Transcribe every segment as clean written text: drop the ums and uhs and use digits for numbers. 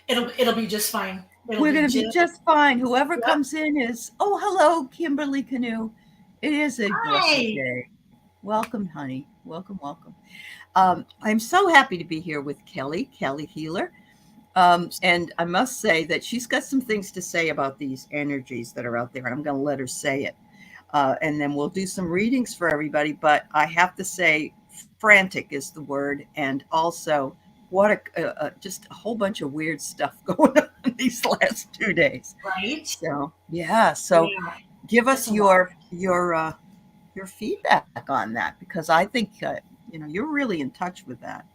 It'll be just fine. It'll We're be going to be just just fine. Whoever yep. comes in is, oh, hello, Kimberly Canoe. It is a blessed Hi. day. Welcome, honey. Welcome, welcome. I'm so happy to be here with Calihealer. And I must say that she's got some things to say about these energies that are out there, and I'm going to let her say it. And then we'll do some readings for everybody. But I have to say, frantic is the word, and also what just a whole bunch of weird stuff going on these last 2 days. Right? So yeah, so Yeah, give it's us a lot. your feedback on that because I think you're really in touch with that.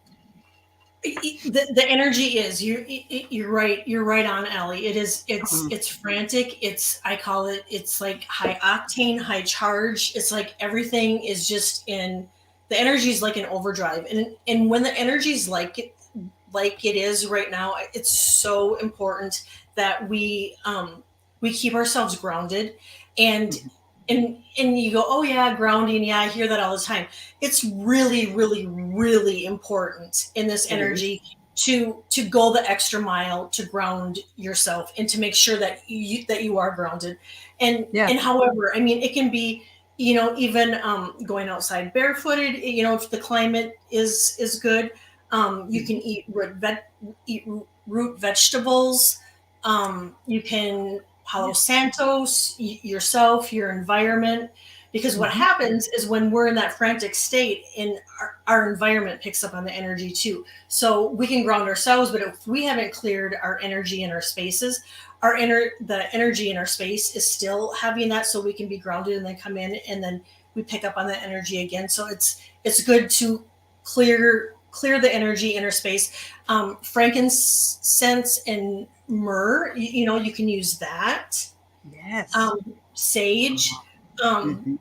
The energy is you're right. You're right on, Ellie. It is. Mm, It's frantic. I call it. It's like high octane, high charge. It's like everything is just in. The energy is like an overdrive, and when the energy is like it is right now, it's so important that we keep ourselves grounded, and mhm. and you go, oh yeah, grounding, yeah, I hear that all the time. It's really, really, really important in this It is. energy to go the extra mile to ground yourself and to make sure that you are grounded. Yeah. And however, I mean, it can be, even going outside barefooted. If the climate is good, you Mhm. can eat root vegetables. You can Palo Yeah. Santos, yourself, your environment. Because what Mhm. happens is when we're in that frantic state, and our environment picks up on the energy too. So we can ground ourselves, but if we haven't cleared our energy in our spaces, the energy in our space is still having that, so we can be grounded and then come in and then we pick up on that energy again. So it's good to clear the energy in our space. Frankincense and myrrh, you can use that. Yes. Sage. Um,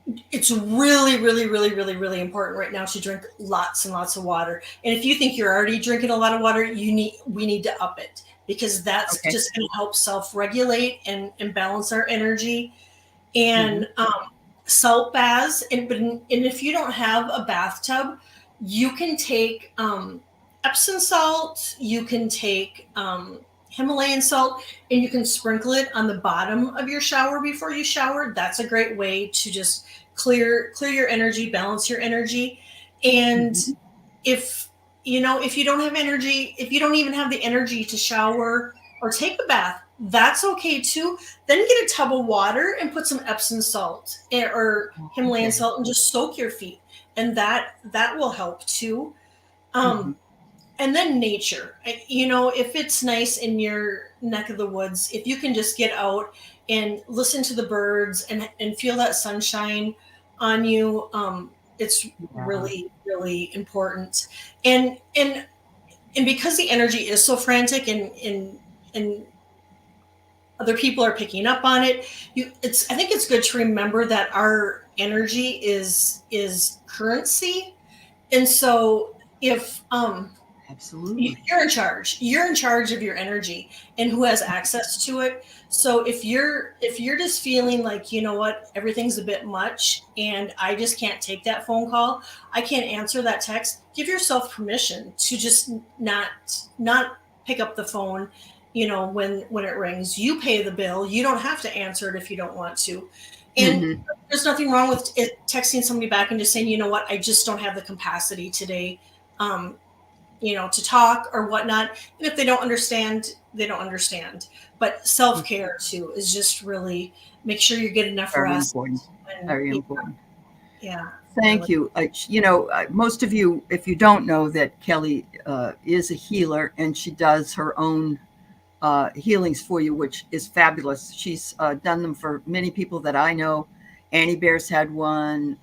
Mhm. it's really, really, really, really, really important right now to drink lots and lots of water. And if you think you're already drinking a lot of water, we need to up it, because that's Okay. just going to help self-regulate and balance our energy. Mhm. And salt baths, and if you don't have a bathtub, you can take Epsom salt, you can take Himalayan salt, and you can sprinkle it on the bottom of your shower before you shower. That's a great way to just clear your energy, balance your energy. And Mhm. if if you don't have energy, if you don't even have the energy to shower or take a bath, that's okay too. Then get a tub of water and put some Epsom salt, or Himalayan Okay. salt, and just soak your feet, and that will help too. Mhm. um and then nature. If it's nice in your neck of the woods, if you can just get out and listen to the birds and feel that sunshine on you, it's Yeah. really, really important. And and and because the energy is so frantic, and other people are picking up on it, I think it's good to remember that our energy is currency. And so if Absolutely. you're in charge. You're in charge of your energy and who has access to it. So if you're just feeling like, you know what, everything's a bit much and I just can't take that phone call, I can't answer that text, give yourself permission to just not pick up the phone, when it rings. You pay the bill. You don't have to answer it if you don't want to. And Mhm. there's nothing wrong with texting somebody back and just saying, you know what, I just don't have the capacity today. Um, to talk or whatnot. And if they don't understand, they don't understand. But self care too is just really make sure you get enough Very rest. important. And Very yeah, important. yeah, Thank really. you. Most of you, if you don't know that Kelly is a healer and she does her own healings for you, which is fabulous. She's done them for many people that I know. Annie Bear's had one,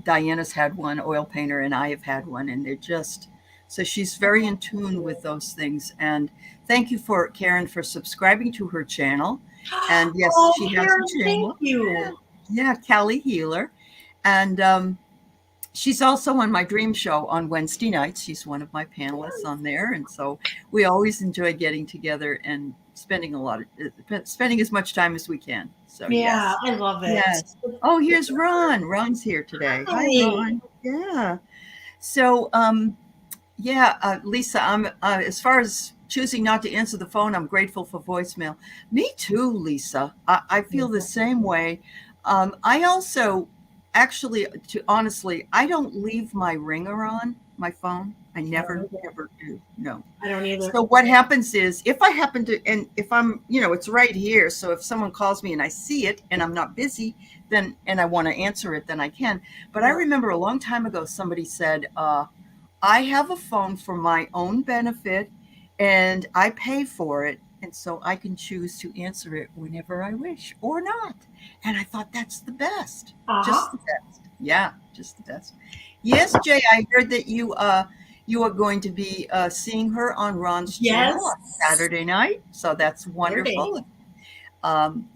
Diana's had one, oil painter, and I have had one, and they're just so she's very in tune with those things. And thank you for Karen for subscribing to her channel. And yes, Oh, she has a Karen, thank channel. Yeah, you. yeah, Calihealer, and she's also on my dream show on Wednesday nights. She's one of my panelists on there, and so we always enjoy getting together and spending as much time as we can. So Yeah, yes, I love it. yes. Oh, It's here's Ron. Ron's here today. Hi, Hi. Ron. Yeah. So Yeah, Lisa, I'm as far as choosing not to answer the phone, I'm grateful for voicemail. Me too, Lisa. I feel the same way. I also actually, to honestly, I don't leave my ringer on my phone. I I don't never either. ever do. No. I don't either. So what happens is if I happen to, and if I'm, it's right here. So if someone calls me and I see it and I'm not busy, then and I want to answer it, then I can. But I Yeah. remember a long time ago somebody said, I have a phone for my own benefit and I pay for it. And so I can choose to answer it whenever I wish or not. And I thought that's the best. Just Uh-huh. the best. Yeah, just the best. Yes, Jay, I heard that you are going to be seeing her on Ron's channel on Yes. Saturday night. So that's Saturday. wonderful.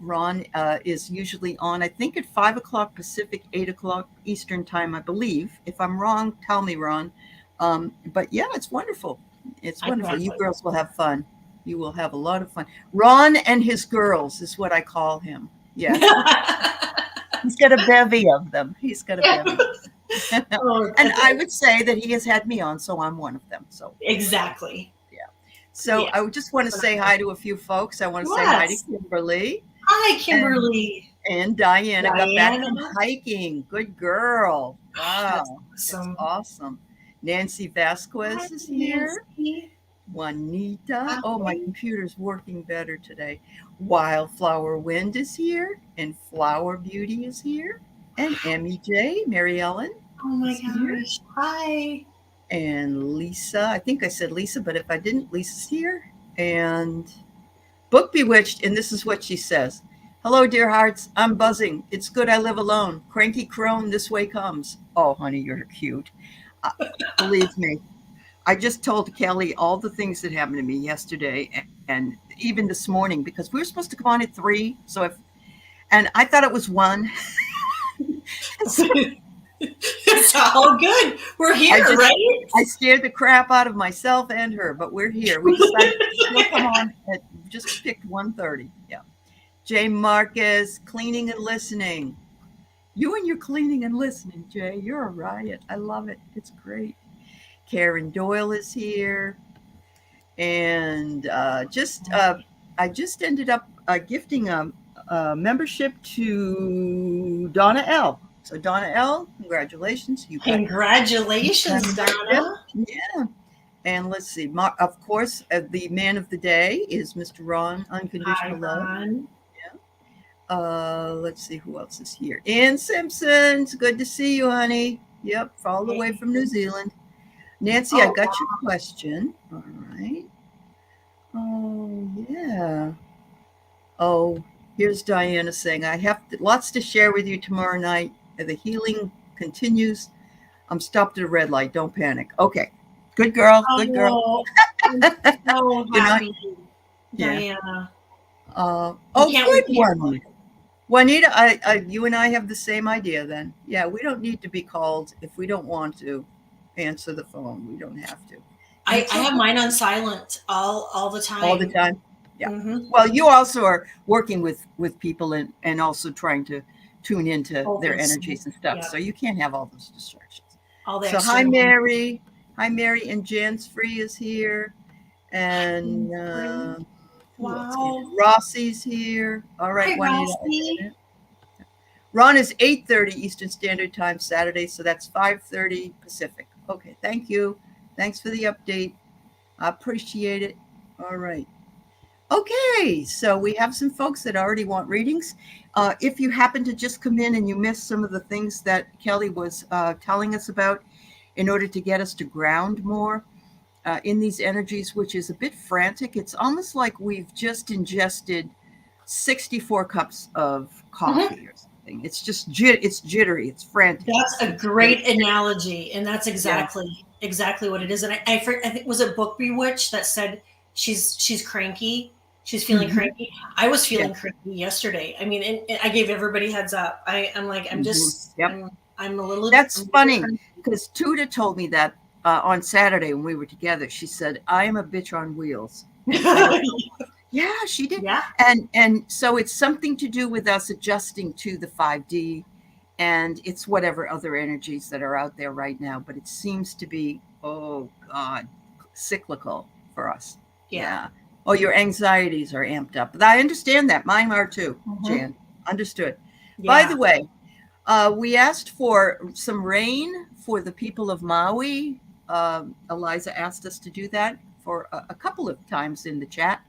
Ron is usually on, I think, at 5 o'clock Pacific, 8 o'clock Eastern time, I believe. If I'm wrong, tell me, Ron. But yeah, it's wonderful. It's I wonderful. can't You wait. girls will have fun. You will have a lot of fun. Ron and his girls is what I call him. Yes. He's got a bevy of them. He's got a bevy. Oh, And I would say that he has had me on, so I'm one of them. So exactly. yeah. So Yeah. I would just want to say hi to a few folks. I want to say hi to Yes. Kimberly. Hi, And Kimberly. And Diana got back from Diana. hiking. Good girl. That's Wow. That's awesome. awesome. Nancy Hi, Vasquez is here. Nancy. Juanita. Oh, my Hi. computer's working better today. Wildflower Wind is here. And Flower Beauty is here. And Emmy J. Mary Ellen Oh my is here. gosh. Hi. And Lisa. I think I said Lisa, but if I didn't, Lisa's here. And Book Bewitched, and this is what she says. Hello, dear hearts. I'm buzzing. It's good I live alone. Cranky crone this way comes. Oh, honey, you're cute. Uh, Believe me, I just told Kelly all the things that happened to me yesterday and even this morning because we were supposed to come on at 3. And I thought it was 1. So It's all good. We're I here, just, right? I scared the crap out of myself and her, but we're here. We decided to still come on at just picked 1:30. Yeah. Jay Marcus, cleaning and listening. You and your cleaning and listening, Jay. You're a riot. I love it. It's great. Karen Doyle is here. And I just ended up gifting a membership to Donna L. So, Donna L., congratulations. You got your Congratulations, membership. Donna. Yeah. And let's see. Of course, the man of the day is Mr. Ron, Hi, Unconditional Love. Ron. Let's see who else is here. Ann Simpson's good to see you, honey. Yep, all the way Hey. from New Zealand. Nancy, I Oh, got your question. All right. Oh, yeah. Oh, here's Diana saying, I have lots to share with you tomorrow night. The healing continues. I'm stopped at a red light. Don't panic. Okay. Good girl. Good girl. oh, I'm so You're not, happy, yeah. Diana. I Oh, can't good wait to hear more. one. Juanita, you and I have the same idea then. Yeah, we don't need to be called if we don't want to answer the phone. We don't have to. And I it's have okay mine on silent all the all the time. time. Yeah. Mm-hmm. Well, you also are working with people and also trying to tune into their Focus. energies and stuff. Yeah. So you can't have all those distractions. All the So hi, external. Mary. Hi, Mary. And Jan's Free is here. And who else here? Wow. Rossi's here. All right, Hi, Juanita, I Rossi. did it. Ron is 8:30 Eastern Standard Time Saturday, so that's 5:30 Pacific. Okay, thank you. Thanks for the update. I appreciate it. All right. Okay, so we have some folks that already want readings. If you happen to just come in and you missed some of the things that Kelly was telling us about in order to get us to ground more in these energies, which is a bit frantic, it's almost like we've just ingested 64 cups of Mhm. coffee or something. It's just it's jittery, it's frantic, That's a it's very great analogy, and that's yeah. exactly what it is. And I think was it Book Bewitched that said she's cranky, she's feeling Mm-hmm. cranky. I was Yeah. feeling cranky yesterday. I mean, and I gave everybody heads up. I'm like Mm-hmm. Yep. I'm That's a little bit funny cranky. because Tuda told me that on Saturday when we were together. She said, "I am a bitch on wheels." I go, yeah, she did. Yeah, And so it's something to do with us adjusting to the 5D and it's whatever other energies that are out there right now, but it seems to be Oh God, cyclical for us. Yeah. Yeah. Oh, your anxieties are amped up. But I understand that. Mine are too, Hmm. Jan. Understood. By Yeah. the way, we asked for some rain for the people of Maui. Eliza asked us to do that for a couple of times in the chat,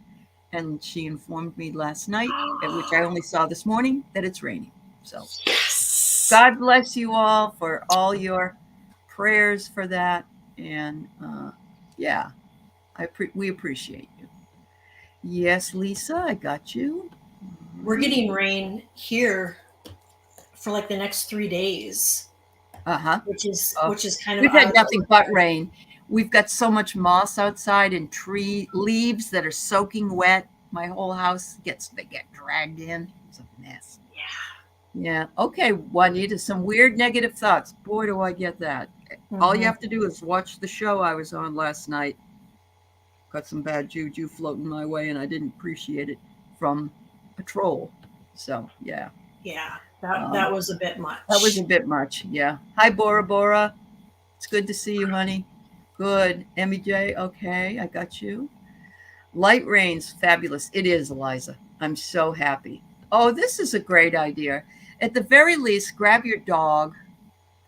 and she informed me last night, which I only saw this morning, that it's raining. So Yes. God bless you all for all your prayers for that, and yeah, we appreciate you. Yes, Lisa, I got you. We're All right. getting rain here for like the next 3 days, Uh huh. Oh, which is kind of we've out had of the nothing but ordinary. rain. We've got so much moss outside and tree leaves that are soaking wet. My whole house they get dragged in. It's a mess. Yeah. Okay, Juanita, some weird negative thoughts. Boy, do I get that. All you Hmm. have to do is watch the show I was on last night. Got some bad juju floating my way, and I didn't appreciate it from a troll. So, yeah. Yeah, Um, that was a bit that was a much. bit much. Yeah. Hi, Bora Bora. It's good to see you, honey. Good. Emmy J, okay, I got you. Light rains, fabulous. It is, Eliza. I'm so happy. Oh, this is a great idea. At the very least, grab your dog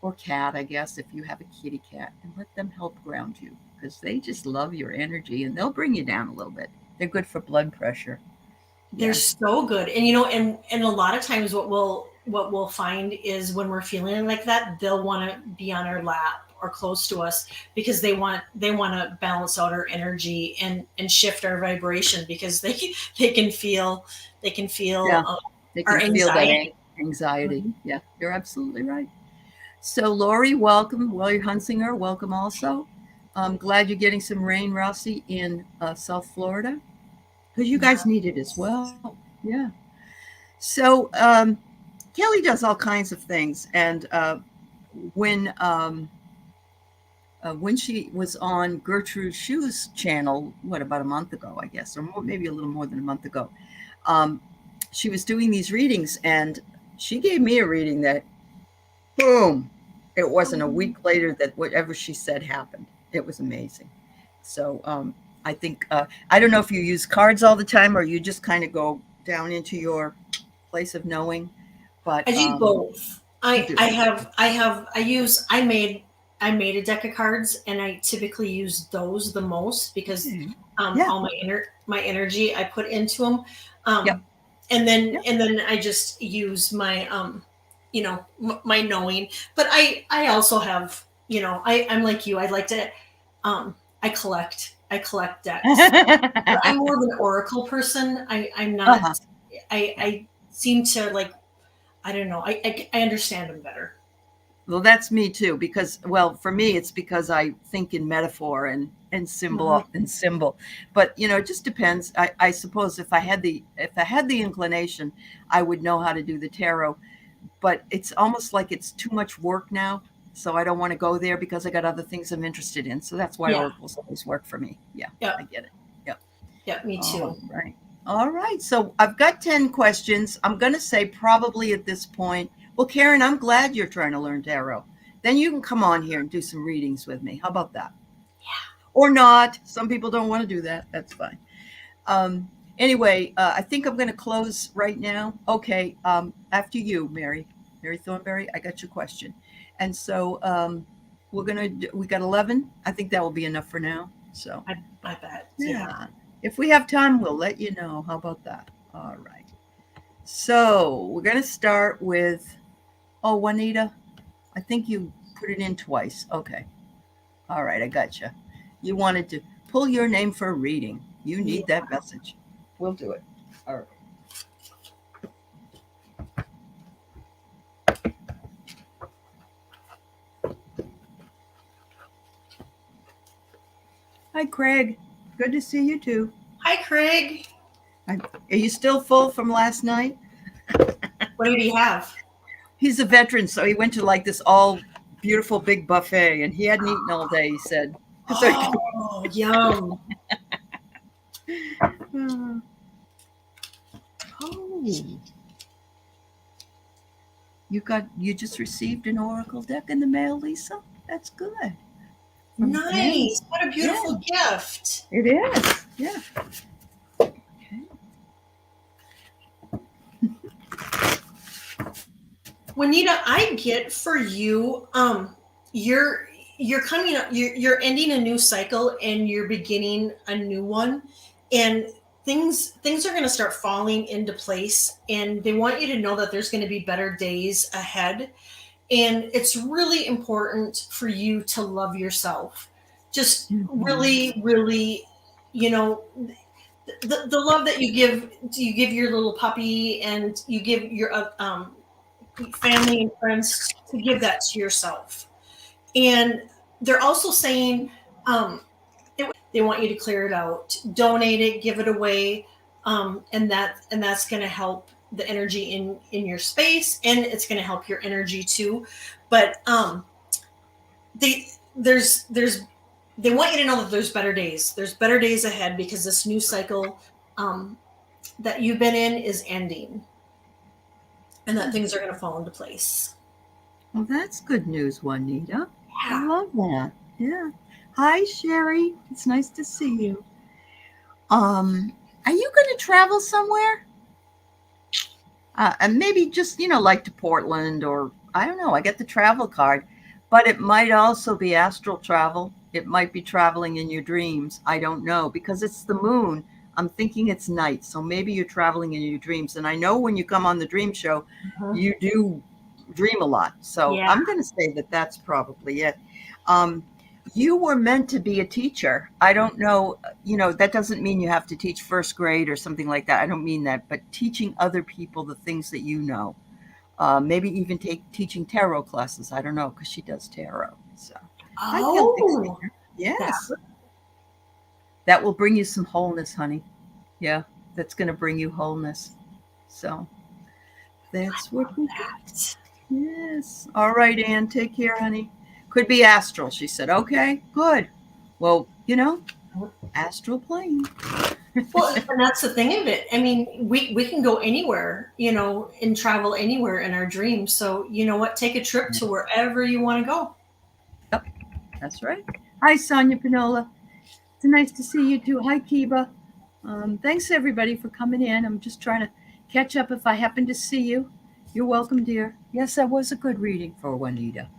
or cat, I guess, if you have a kitty cat, and let them help ground you because they just love your energy and they'll bring you down a little bit. They're good for blood pressure. They're Yeah. so good. And and a lot of times what we'll find is when we're feeling like that, they'll want to be on our lap or close to us because they want to balance out our energy and shift our vibration because they can feel Yeah. They our can feel that anxiety. anxiety. Mhm. Yeah, you're absolutely right. So, Lori, welcome. Lori Hunsinger, welcome also. I'm glad you're getting some rain, Rossi, in South Florida because you guys need it as well. Yeah. So, Kelly does all kinds of things. And when when she was on Gertrude Shu's channel, what, about a month ago, I guess, or maybe a little more than a month ago, um, she was doing these readings and she gave me a reading that, boom, it wasn't a week later that whatever she said happened. It was amazing. So I think, I don't know if you use cards all the time or you just kind of go down into your place of knowing, but I do both. you do. I made a deck of cards and I typically use those the most because Okay. Yeah. all my energy I put into them. Yep. Yep. And then I just use my my knowing. But I also have, I'm like you. I like to I collect decks. But I'm more of an oracle person. I'm Uh-huh. not Yeah. I seem to like, I don't know. I understand them better. Well, that's me too, because, well, for me, it's because I think in metaphor and Hmm. symbol. But it just depends. I suppose if I had the inclination, I would know how to do the tarot. But it's almost like it's too much work now, so I don't want to go there because I got other things I'm interested in. So that's why Yeah. oracles always work for me. Yeah, I Yep. get it. Yep. Yep. Me All too. right. All right. So I've got 10 questions. I'm going to say probably at this point, well, Karen, I'm glad you're trying to learn tarot. Then you can come on here and do some readings with me. How about that? Or not. Some people don't want to do that. That's fine. Anyway, I think I'm going to close right now. Okay. After you, Mary Thornberry, I got your question. And so we got 11. I think that will be enough for now. So, I bet. Yeah. yeah. If we have time, we'll let you know. How about that? All right. So we're going to start with, oh, Juanita, I think you put it in twice. Okay. All right. I got you. You wanted to pull your name for a reading. You Yeah. need that message. We'll do it. All right. Hi, Craig. Good to see you too. Hi, Craig. Are you still full from last night? What did he have? He's a veteran, so he went to like this all beautiful big buffet and he hadn't eaten all day, he said. So Oh, yum. oh, you just received an oracle deck in the mail, Lisa? That's good. from Nice. yes, What a yeah, beautiful gift. it is. Yeah. Okay. Juanita, I get for you, you're you're coming up, you're ending a new cycle and you're beginning a new one, and things are going to start falling into place, and they want you to know that there's going to be better days ahead, and it's really important for you to love yourself. Just Mhm. really, really, you know, the love that you give your little puppy and you give your family and friends, to give that to yourself. And they're also saying they want you to clear it out, donate it, give it away, and that's going to help the energy in your space, and it's going to help your energy too. But they there's they want you to know that there's better days. There's better days ahead because this new cycle um, that you've been in is ending, and that things are going to fall into place. Well, that's good news, Juanita. I Yeah. love that. Yeah. Hi, Sherry. It's nice to see you. Are you going to travel somewhere? And maybe just, like to Portland or I don't know. I get the travel card, but it might also be astral travel. It might be traveling in your dreams. I don't know because it's the moon. I'm thinking it's night. So maybe you're traveling in your dreams. And I know when you come on the dream show, Mhm. you do dream a lot. So Yeah. I'm going to say that that's probably it. Um, you were meant to be a teacher. I don't know, that doesn't mean you have to teach first grade or something like that. I don't mean that, but teaching other people the things that you know. Maybe even teaching tarot classes. I don't know because she does tarot. So I feel like seeing Oh, her. that. Yes, that will bring you some wholeness, honey. Yeah, that's going to bring you wholeness. So that's what we got. Yes. All right, Anne. Take care, honey. Could be astral. She said, okay, good. Well, astral plane. Well, and that's the thing of it. I mean, we can go anywhere, and travel anywhere in our dreams. So, you know what? Take a trip to wherever you want to go. Yep, that's right. Hi, Sonia Pinola. It's nice to see you too. Hi, Kiba. Thanks everybody for coming in. I'm just trying to catch up if I happen to see you. You're welcome, dear. Yes, that was a good reading for Juanita.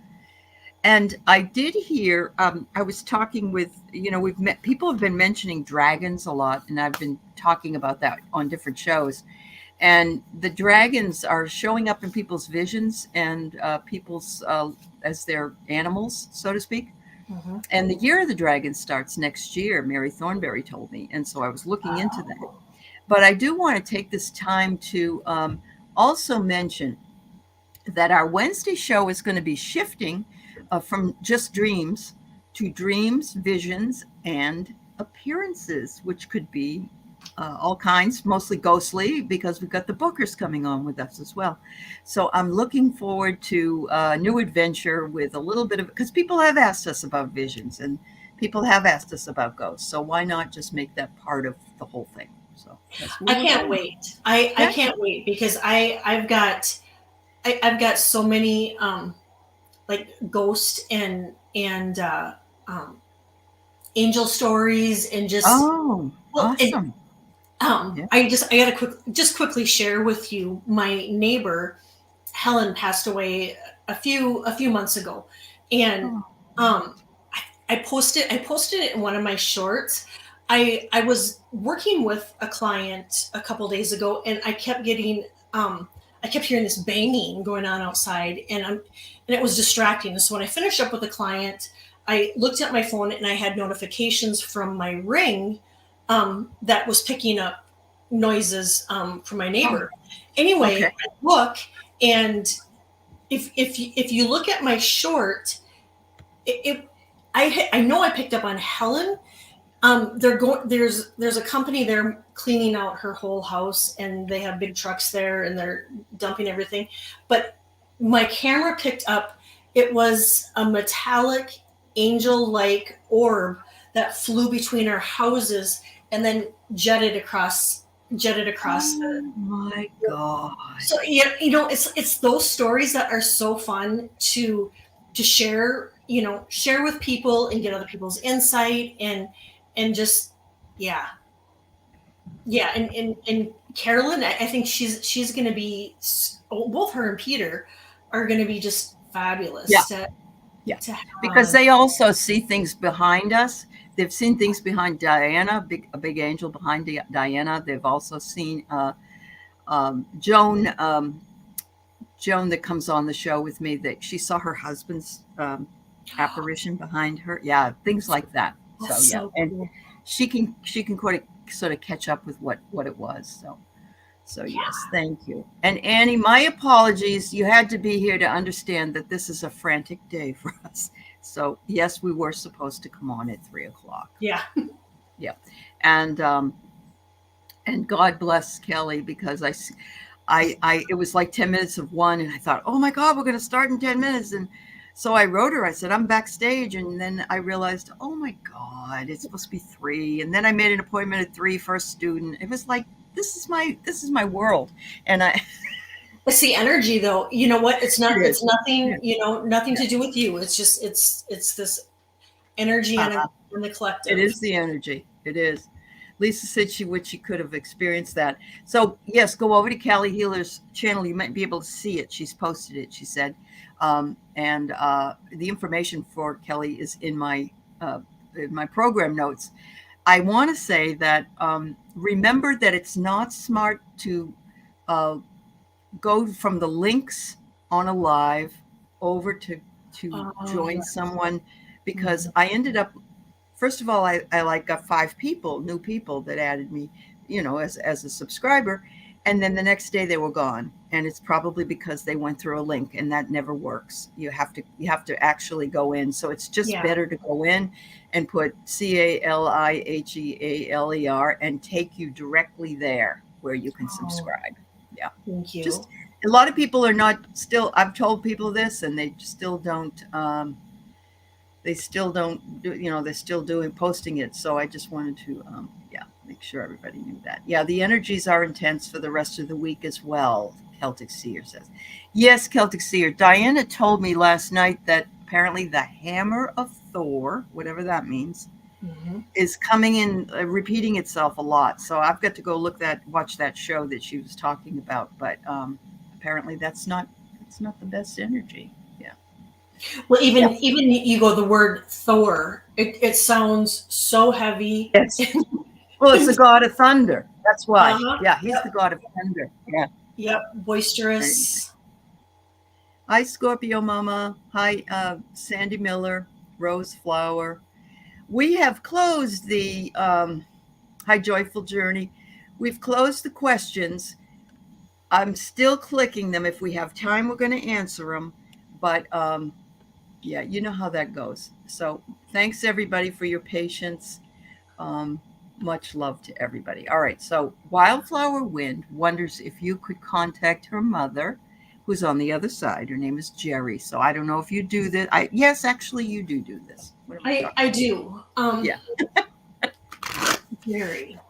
And I did hear, I was talking with, we've met, people have been mentioning dragons a lot, and I've been talking about that on different shows. And the dragons are showing up in people's visions and people's, as their animals, so to speak. Hmm. And the year of the dragon starts next year, Mary Thornberry told me. And so I was looking into that. But I do want to take this time to also mention that our Wednesday show is going to be shifting from just dreams to dreams, visions, and appearances, which could be all kinds, mostly ghostly, because we've got the Bookers coming on with us as well. So I'm looking forward to a new adventure with a little bit of, because people have asked us about visions and people have asked us about ghosts. So why not just make that part of the whole thing? So that's where I we're can't going. wait. I Yeah. can't wait because I've got so many like ghost and um, angel stories, and just Oh, well, and awesome. Yeah. I gotta quickly share with you. My neighbor Helen passed away a few months ago, and Oh, um, I posted it in one of my shorts. I was working with a client a couple days ago, and I kept hearing this banging going on outside, and it was distracting. So when I finished up with the client, I looked at my phone and I had notifications from my Ring that was picking up noises from my oh, neighbor. Anyway, okay. I look, and if you look at my short, I know I picked up on Helen. They're going there's a company there cleaning out her whole house, and they have big trucks there, and they're dumping everything. But my camera picked up, it was a metallic angel like orb that flew between our houses and then jetted across Oh the. my God. So it's those stories that are so fun to share share with people and get other people's insight, and just, yeah. Yeah, and Carolyn, I think she's going to be, both her and Peter are going to be just Yeah. fabulous Yeah. to have Because on. they also see things behind us. They've seen things behind Diana, a big angel behind Diana. They've also seen Joan, Joan that comes on the show with me, that she saw her husband's apparition behind her. Yeah, things like that. So That's yeah, so and cool. she can sort of catch up with what it was. So yes, thank you. And Annie, my apologies. You had to be here to understand that this is a frantic day for us. So yes, we were supposed to come on at 3 o'clock. Yeah. Yeah, and and God bless Kelly, because it was like 10 minutes of one, and I thought, oh my God, we're going to start in 10 minutes, and so I wrote her. I said, I'm backstage, and then I realized, oh my God, it's supposed to be 3, and then I made an appointment at 3 for a student. It was like, this is my world, and I It's the energy, though. You know what? It's it not. It's is. nothing. Yeah. Nothing to do with you. It's just. It's this energy and Uh-huh. in the It collective. is the energy. It is. Lisa said she wished she could have experienced that. So yes, go over to Calihealer's channel. You might be able to see it. She's posted it. She said, and the information for Kelly is uh, in my program notes. I want to say that remember that it's not smart to uh, go from the links on a live over to Oh join yeah. someone, because Mhm. I ended up, first of all, I like got 5 people, new people that added me, as a subscriber, and then the next day they were gone, and it's probably because they went through a link, and that never works. You have to actually go in. So it's just Yeah. better to go in and put Calihealer and take you directly there where you can Oh, subscribe. Yeah. thank you. Just a lot of people are not still. I've told people this, and they still don't. They still don't do. They're still doing posting it. So I just wanted to, yeah, make sure everybody knew that. Yeah, the energies are intense for the rest of the week as well. Celtic Seer says, yes, Celtic Seer. Diana told me last night that apparently the hammer of Thor, whatever that means, Hmm. is coming in, repeating itself a lot. So I've got to go watch that show that she was talking about. But apparently it's not the best energy. Yeah. Well, Yeah. even you go the word Thor. It sounds so heavy. Yes. Well, it's the god of thunder. That's why. Uh-huh. Yeah, he's the Yep. god of thunder. Yeah. Yep. Anyway. Boisterous. Hi, Scorpio Mama. Hi, Sandy Miller, Rose Flower. We have closed the Hi Joyful Journey. We've closed the questions. I'm still clicking them. If we have time, we're going to answer them. But yeah, you know how that goes. So thanks everybody for your patience. Um, much love to everybody. All right. So Wildflower Wind wonders if you could contact her mother, who's on the other side. Her name is Jerry. So I don't know if you do this. Yes, actually, you do this. What am I I talking about? do. Yeah. Very.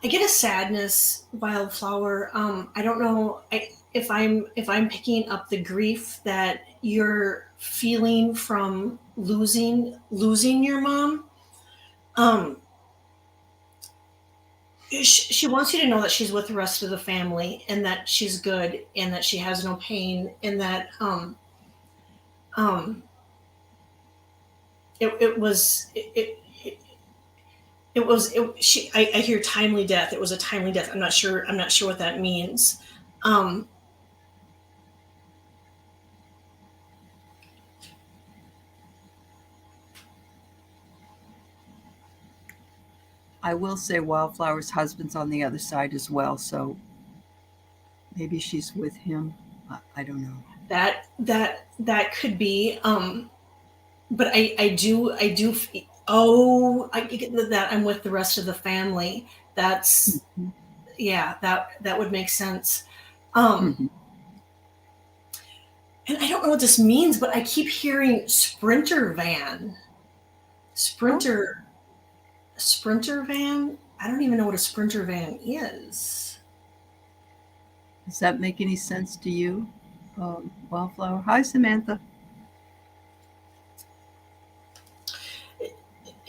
I get a sadness, Wildflower. I don't know if I'm picking up the grief that you're feeling from losing your mom. Um, she wants you to know that she's with the rest of the family, and that she's good, and that she has no pain, and that um, it was I hear timely death. It was a timely death. I'm not sure what that means. Um, I will say Wildflower's husband's on the other side as well, so maybe she's with him. I don't know. that could be. But I get that I'm with the rest of the family. That's Mhm. yeah, that would make sense. Um, Mhm. and I don't know what this means, but I keep hearing sprinter van, Oh, sprinter, sprinter van. I don't even know what a sprinter van is. does that make any sense to you, Wildflower? Hi, Samantha.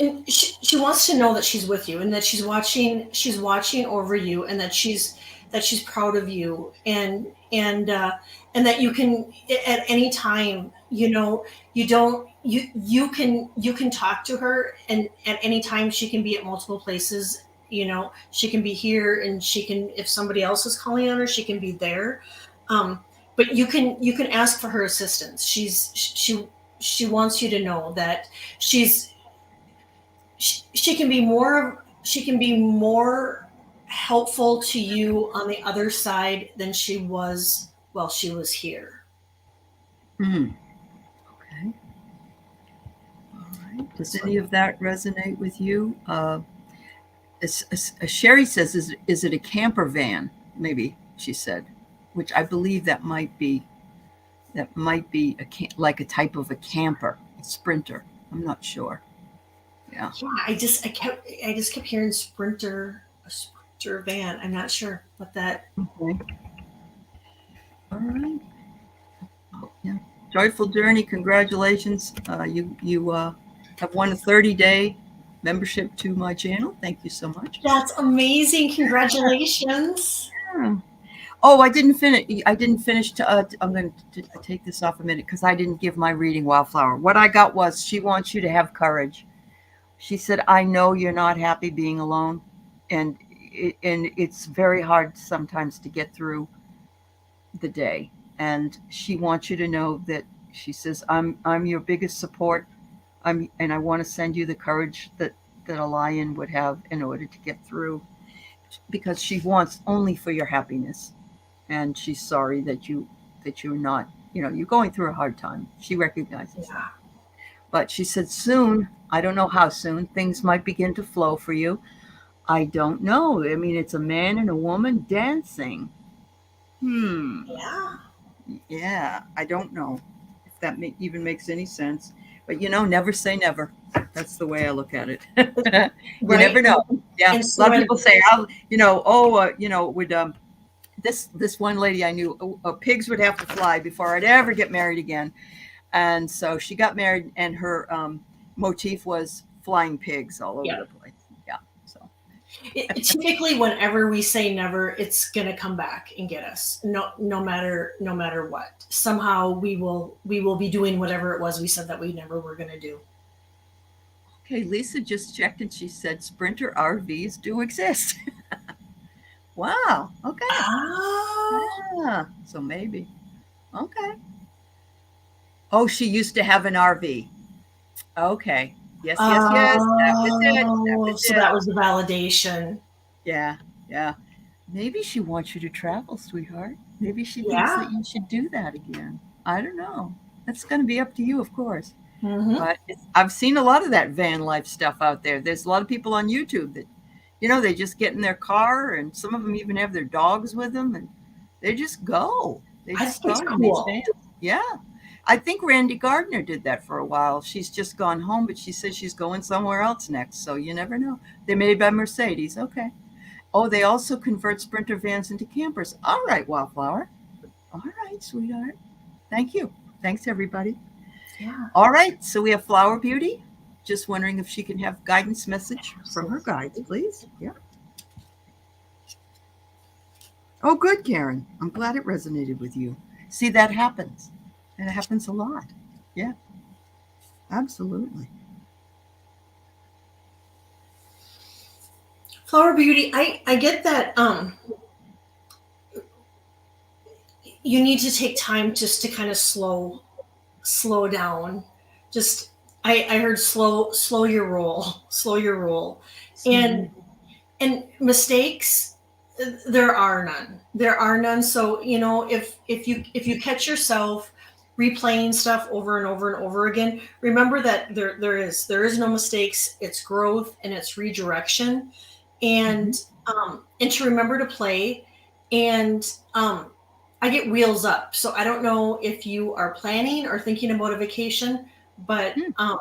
And she wants to know that she's with you and that she's watching over you, and that she's proud of you, and that you can at any time, you don't you can talk to her, and at any time she can be at multiple places. She can be here, and she can, if somebody else is calling on her, she can be there. But you can ask for her assistance. She wants you to know that she's she can be more helpful to you on the other side than she was while she was here. Mm. Okay. All right. Does So any of that resonate with you? Sherry says, is it a camper van? Maybe she said, which I believe that might be like a type of a camper, a sprinter. I'm not sure. Yeah. yeah, I just kept hearing a sprinter van. I'm not sure what that. Okay. All right. Oh, yeah. Joyful journey. Congratulations. You have won a 30-day membership to my channel. Thank you so much. That's amazing. Congratulations. Yeah. Oh, I didn't finish. I didn't finish. I'm going to take this off a minute because I didn't give my reading, Wildflower. What I got was she wants you to have courage. She said, "I know you're not happy being alone, and it's very hard sometimes to get through the day. And she wants you to know that she says, I'm your biggest support. And I want to send you the courage that a lion would have in order to get through, because she wants only for your happiness, and she's sorry that you're not, you're going through a hard time. She recognizes that. Yeah. But she said soon, I don't know how soon, things might begin to flow for you. I don't know. I mean, it's a man and a woman dancing. Yeah. Yeah, I don't know if that even makes any sense. But never say never. That's the way I look at it. You Right. never know. Yeah, And a lot of so people say, "I'll," oh, would this one lady I knew, pigs would have to fly before I'd ever get married again. And so she got married, and her motif was flying pigs all over yeah. the place. Yeah. So Typically, whenever we say never, it's gonna come back and get us. No matter what. Somehow we will be doing whatever it was we said that we never were gonna do. okay, Lisa just checked and she said Sprinter RVs do exist. Wow. Okay. Oh, Yeah. So maybe. Okay. Oh, she used to have an RV. Okay. Yes, yes, yes. That was it. That oh, was so it. that was the validation. Yeah. Yeah. Maybe she wants you to travel, sweetheart. Maybe she thinks Yeah. that you should do that again. I don't know. That's going to be up to you, of course. Mm-hmm. But I've seen a lot of that van life stuff out there. There's a lot of people on YouTube that, they just get in their car, and some of them even have their dogs with them, and they just go. They I just think it's go in these cool. vans. Yeah. I think Randy Gardner did that for a while. She's just gone home, but she says she's going somewhere else next. So you never know. They're made by Mercedes. Okay. Oh, they also convert Sprinter vans into campers. All right, Wildflower. All right, sweetheart. Thank you. Thanks, everybody. Yeah. All right, so we have Flower Beauty. Just wondering if she can have guidance message from her guides, please. Yeah. Oh, good, Karen. I'm glad it resonated with you. See, that happens. And it happens a lot. Yeah, absolutely. Flower Beauty, I get that you need to take time just to kind of slow down. Just I heard slow your roll, slow your roll. And Mhm. mistakes, there are none. There are none. So, you know, if you catch yourself replaying stuff over and over and over again, remember that there is no mistakes. It's growth and it's redirection. Mhm. And to remember to play. And I get wheels up. So I don't know if you are planning or thinking about a vacation, but Hmm.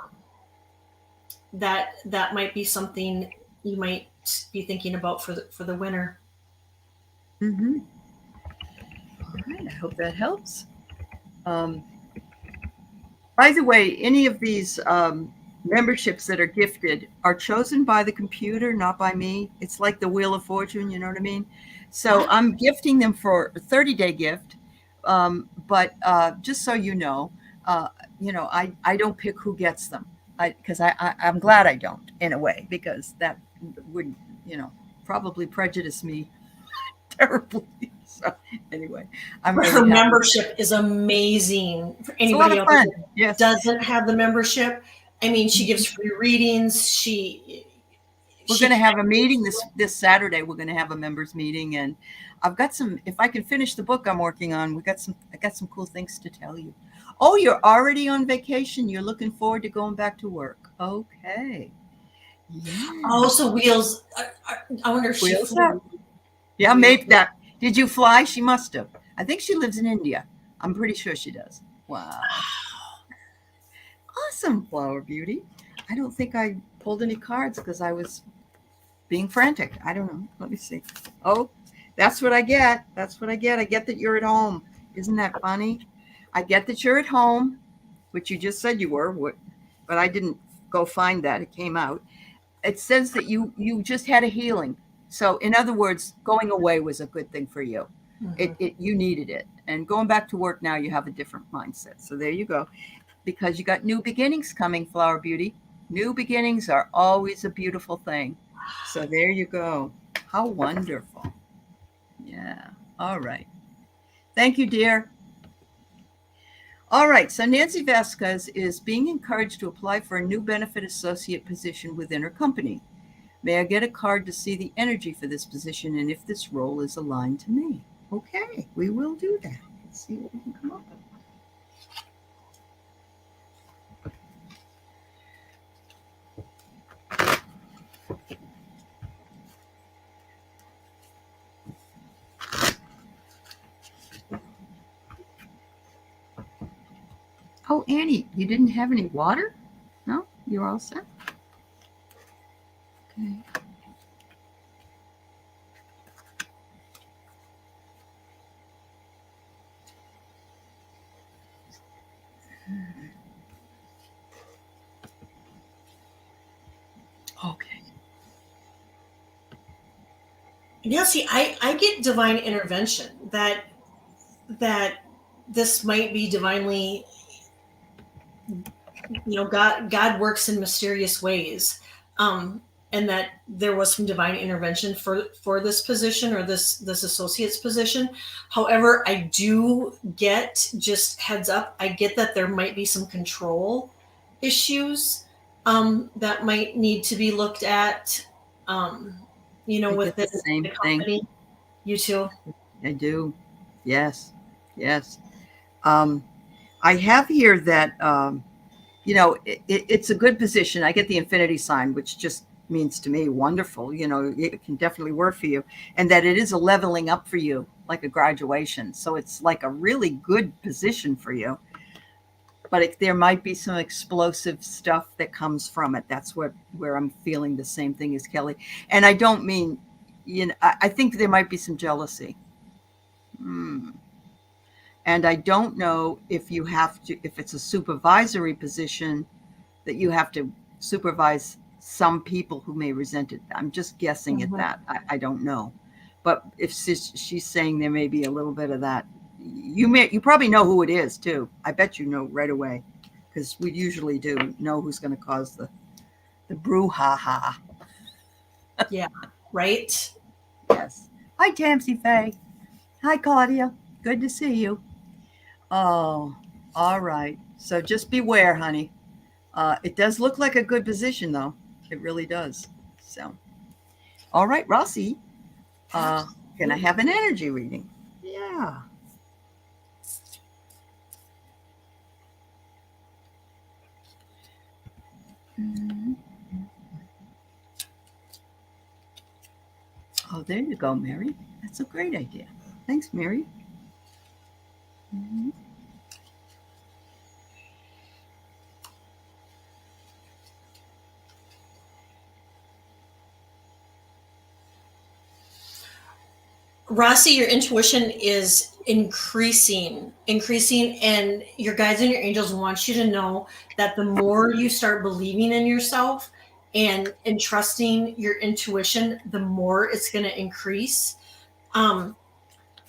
that might be something you might be thinking about for the winter. Mhm. All right. I hope that helps. Um, by the way, any of these memberships that are gifted are chosen by the computer, not by me. It's like the Wheel of Fortune, you know what I mean? So Ah, I'm gifting them for a 30-day gift. But just so uh, I don't pick who gets them. Because I'm glad I don't, in a way, because that would, you know, probably prejudice me terribly. So anyway, I'm really her happy. membership is amazing for It's a lot anybody of out there fun. that Yes. doesn't have the membership. I mean, she gives Mhm. free readings. She We're she going to have a connects. meeting this Saturday. We're going to have a members meeting, and I've got some. If I can finish the book I'm working on, I got some cool things to tell you. Oh, you're already on vacation. You're looking forward to going back to work. Okay. Yeah. Oh, so wheels. I wonder if she Wheels up. flew. Yeah, Wheel. maybe that. Did you fly? She must have. I think she lives in India. I'm pretty sure she does. Wow. Awesome, Flower Beauty. I don't think I pulled any cards because I was being frantic. I don't know. Let me see. Oh, that's what I get. That's what I get. I get that you're at home. Isn't that funny? I get that you're at home, which you just said you were, but I didn't go find that. It came out. It says that you just had a healing. So in other words, going away was a good thing for you. Mhm. It you needed it. And going back to work now, you have a different mindset. So there you go. Because you got new beginnings coming, Flower Beauty. New beginnings are always a beautiful thing. So there you go. How wonderful. Yeah. All right. Thank you, dear. All right. So Nancy Vasquez is being encouraged to apply for a new benefit associate position within her company. May I get a card to see the energy for this position and if this role is aligned to me? Okay, we will do that. Let's see what we can come up with. Oh, Annie, you didn't have any water? No? You're all set? Okay. Okay. Yeah, see, I get divine intervention that this might be divinely, God works in mysterious ways. And that there was some divine intervention for this position or this associate's position. However, I do get, just heads up, I get that there might be some control issues that might need to be looked at, um, I get within the same the thing. company. You too. I do. Yes. Yes. Um, I have here that, it's a good position. I get the infinity sign, which just means to me wonderful. It can definitely work for you. And that it is a leveling up for you, like a graduation. So it's like a really good position for you. But there might be some explosive stuff that comes from it. That's where I'm feeling the same thing as Kelly. And I don't mean, I think there might be some jealousy. Hmm. And I don't know if it's a supervisory position that you have to supervise some people who may resent it. I'm just guessing at Mhm. that. I don't know. But if she's saying there may be a little bit of that, you probably know who it is too. I bet you know right away because we usually do know who's going to cause the brouhaha. Yeah. right? Yes. Hi, Tamsy Faye. Hi, Claudia. Good to see you. Oh, all right. So just beware, honey. It does look like a good position, though. It really does. So, all right, Rossi. Uh, can I have an energy reading? Yeah. Mhm. Oh, there you go, Mary. That's a great idea. Thanks, Mary. Mhm. Rossi, your intuition is increasing, and your guides and your angels want you to know that the more you start believing in yourself and trusting your intuition, the more it's going to increase. Um,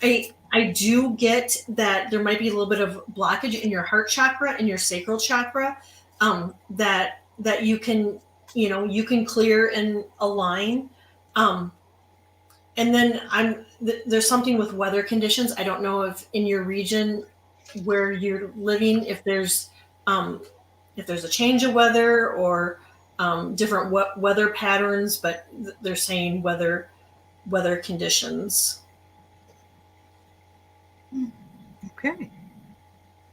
I do get that there might be a little bit of blockage in your heart chakra and your sacral chakra, that you can, you can clear and align. Um, and then there's something with weather conditions. I don't know if in your region where you're living, um, if there's a change of weather or different weather patterns, but they're saying weather conditions. Okay.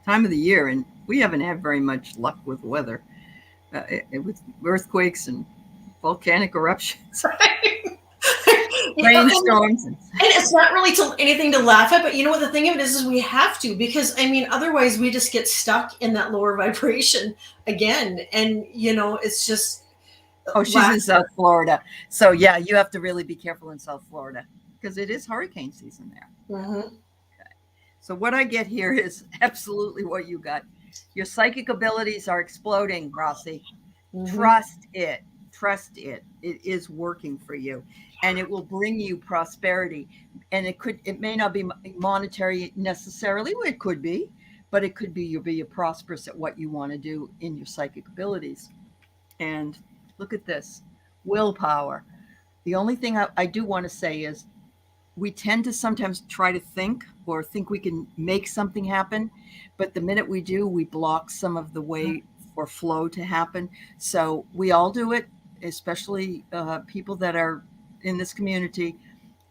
Time of the year, and we haven't had very much luck with weather, with earthquakes and volcanic eruptions, You know, rainstorms. And, and it's not really anything to laugh at, but you know what the thing of it is we have to, because I mean otherwise we just get stuck in that lower vibration again, and it's just oh, she's in last. South Florida. So, yeah, you have to really be careful in South Florida because it is hurricane season there. Mhm. So, what I get here is absolutely what you got. Your psychic abilities are exploding, Rossi. Mhm. Trust it. Trust it. It is working for you, and it will bring you prosperity. And it may not be monetary necessarily. It could be, but it could be you'll be prosperous at what you want to do in your psychic abilities. And look at this willpower. The only thing I do want to say is we tend to sometimes try to think or think we can make something happen, but the minute we do, we block some of the way for flow to happen. So we all do it, especially people that are in this community.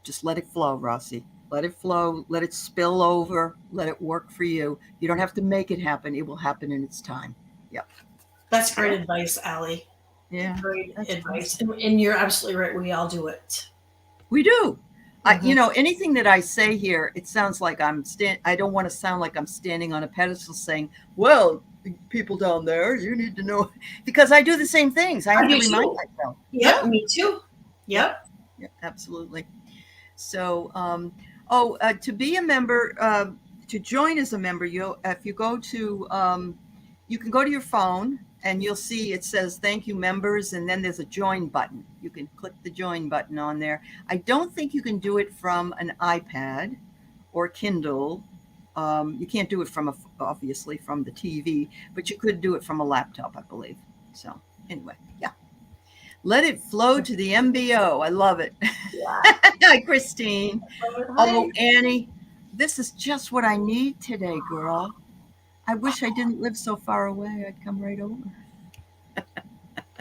Just let it flow, Rossi. Let it flow. Let it spill over. Let it work for you. You don't have to make it happen. It will happen in its time. Yep. That's great Yeah. advice, Allie. Yeah. Great That's advice, awesome. and you're absolutely right, we all do it. We do. Mhm. Anything that I say here, it sounds like I don't want to sound like I'm standing on a pedestal saying, "Well, people down there, you need to know," because I do the same things. I I have to do remind too. myself. Yeah, Yep, me too. yeah, Yep. yeah, absolutely. So, to be a member, to join as a member, if you go to, you can go to your phone and you'll see it says "Thank you, members," and then there's a join button. You can click the join button on there. I don't think you can do it from an iPad or Kindle. You can't do it obviously from the TV, but you could do it from a laptop, I believe. So anyway, yeah. Let it flow to the MBO. I love it. Yeah. Hi, Christine. Oh, Hi. Annie, this is just what I need today, girl. I wish I didn't live so far away. I'd come right over. That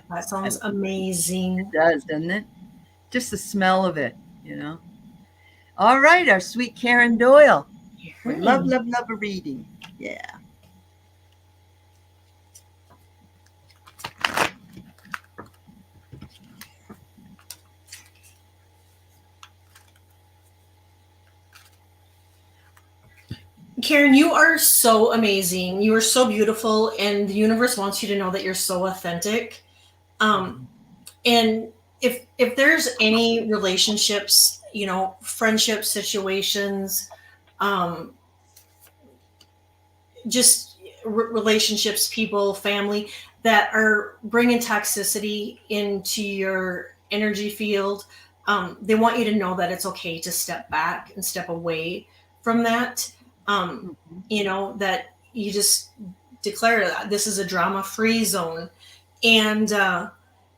I sounds love it. It amazing. does, doesn't it? Just the smell of it, you know. All right, our sweet Karen Doyle. We love, Hmm. love, love a reading. Yeah. Karen, you are so amazing. You are so beautiful, and the universe wants you to know that you're so authentic. Um, and if there's any relationships, friendship situations, um, just relationships, people, family that are bringing toxicity into your energy field, they want you to know that it's okay to step back and step away from that. Um, Mhm. that you just declare that this is a drama free zone. And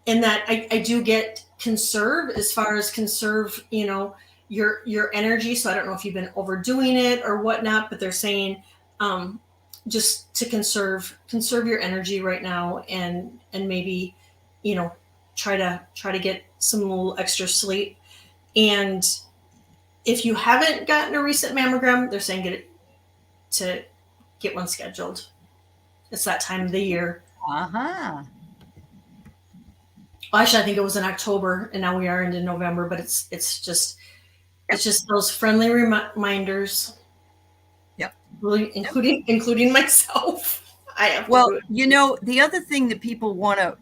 in that I do get conserve, as far as conserve, your energy. So I don't know if you've been overdoing it or whatnot, but they're saying, um, just to conserve your energy right now, and maybe, you know, try to get some little extra sleep. And if you haven't gotten a recent mammogram, they're saying to get one scheduled. It's that time of the year. Uh-huh. Well, actually, I think it was in October, and now we are into November. But it's Yep. just those friendly reminders, Yep. really, Yep. including myself. I have to do Well, it. the other thing that people want to,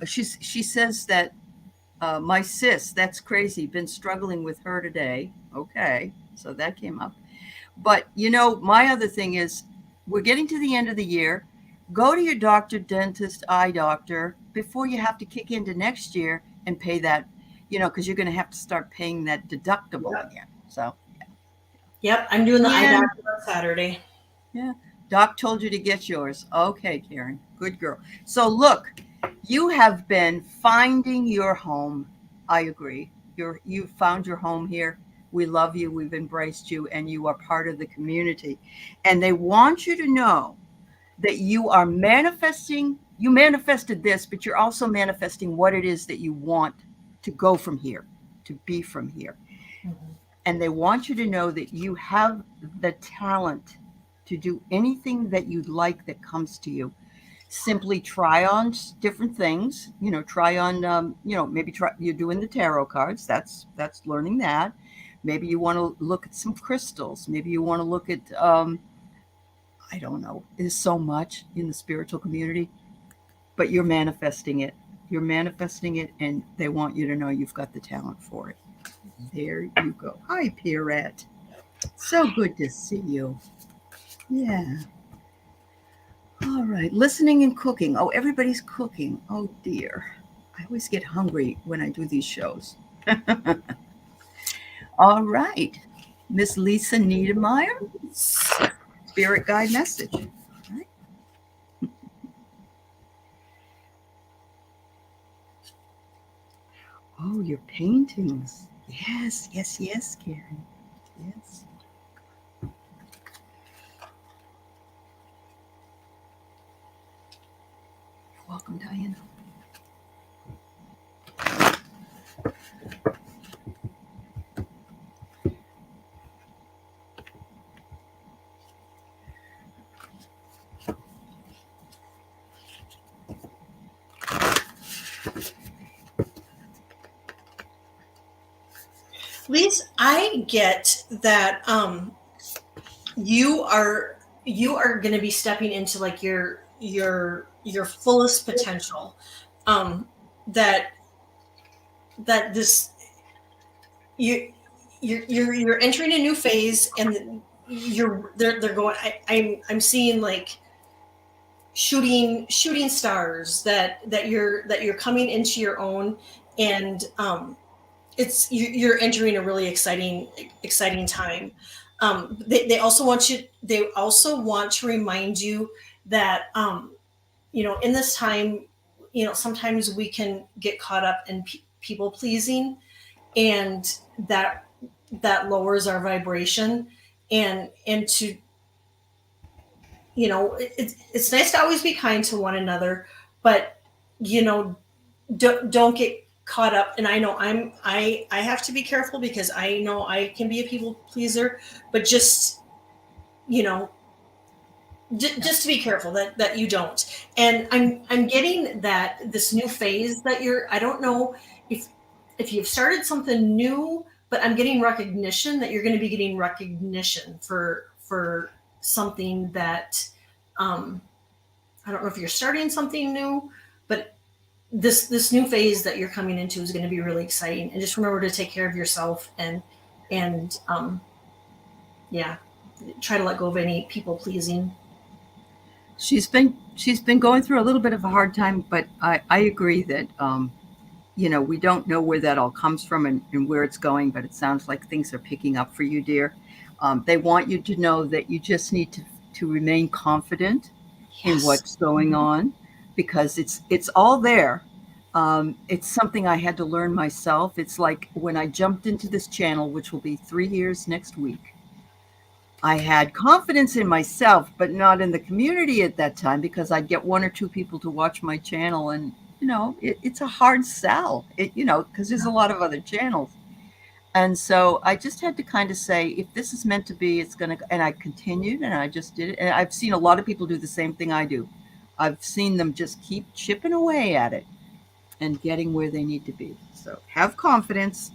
she says that my sis, that's crazy, been struggling with her today. Okay, so that came up. But my other thing is, we're getting to the end of the year. Go to your doctor, dentist, eye doctor before you have to kick into next year and pay that, because you're going to have to start paying that deductible Yep. again. So, Yep. I'm doing the eye yeah, doctor on Saturday. yeah. Doc told you to get yours. Okay, Karen, good girl. So, look, you have been finding your home. I agree. You've found your home here. We love you. We've embraced you, and you are part of the community. And they want you to know that you are manifesting. You manifested this, but you're also manifesting what it is that you want to go from here, to be from here. Mhm. And they want you to know that you have the talent to do anything that you'd like that comes to you. Simply try on different things. Try on, maybe try. You're doing the tarot cards. That's learning that. Maybe you want to look at some crystals. Maybe you want to look at, I don't know. There's so much in the spiritual community, but you're manifesting it. You're manifesting it, and they want you to know you've got the talent for it. There you go. Hi, Pierrette. So good to see you. Yeah. All right. Listening and cooking. Oh, everybody's cooking. Oh, dear. I always get hungry when I do these shows. All right. Miss Lisa Niedermeyer, Spirit Guide message. All right. Oh, your paintings. Yes, yes, yes, Karen. Yes. You're welcome, Diana. Lise, I get that, you are you are going to be stepping into like your fullest potential. Um, that that this you you're entering a new phase, and they're going. I'm seeing like shooting stars, that you're coming into your own. And you're entering a really exciting time. They also want to remind you that, in this time, sometimes we can get caught up in people pleasing, and that lowers our vibration. And to it's nice to always be kind to one another, but you know don't get caught up. And I know I have to be careful, because I know I can be a people pleaser. But just, you know Yeah. just to be careful that you don't. And I'm getting that this new phase that I don't know if you've started something new, but I'm getting recognition, that you're going to be getting recognition for something that, um I don't know if you're starting something new, but this new phase that you're coming into is going to be really exciting. And just remember to take care of yourself, and yeah, try to let go of any people pleasing. She's been going through a little bit of a hard time, but I agree that we don't know where that all comes from, and where it's going, but it sounds like things are picking up for you, dear. They want you to know that you just need to remain confident in Yes. what's going on, because it's all there. It's something I had to learn myself. It's like when I jumped into this channel, which will be 3 years next week, I had confidence in myself, but not in the community at that time because I'd get one or two people to watch my channel. And, it's a hard sell, because there's a lot of other channels. And so I just had to kind of say, if this is meant to be, it's going to, and I continued and I just did it. And I've seen a lot of people do the same thing I do. I've seen them just keep chipping away at it and getting where they need to be. So have confidence.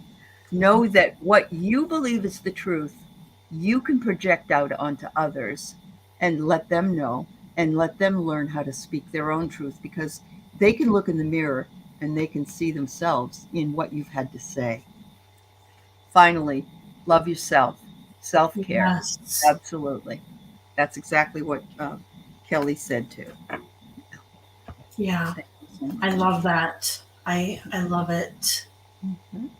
Know that what you believe is the truth, you can project out onto others and let them know and let them learn how to speak their own truth because they can look in the mirror and they can see themselves in what you've had to say. Finally, love yourself, self care. Yes. Absolutely. That's exactly what Kelly said too. Yeah. Thank you so I much. love that. I love it. Mhm.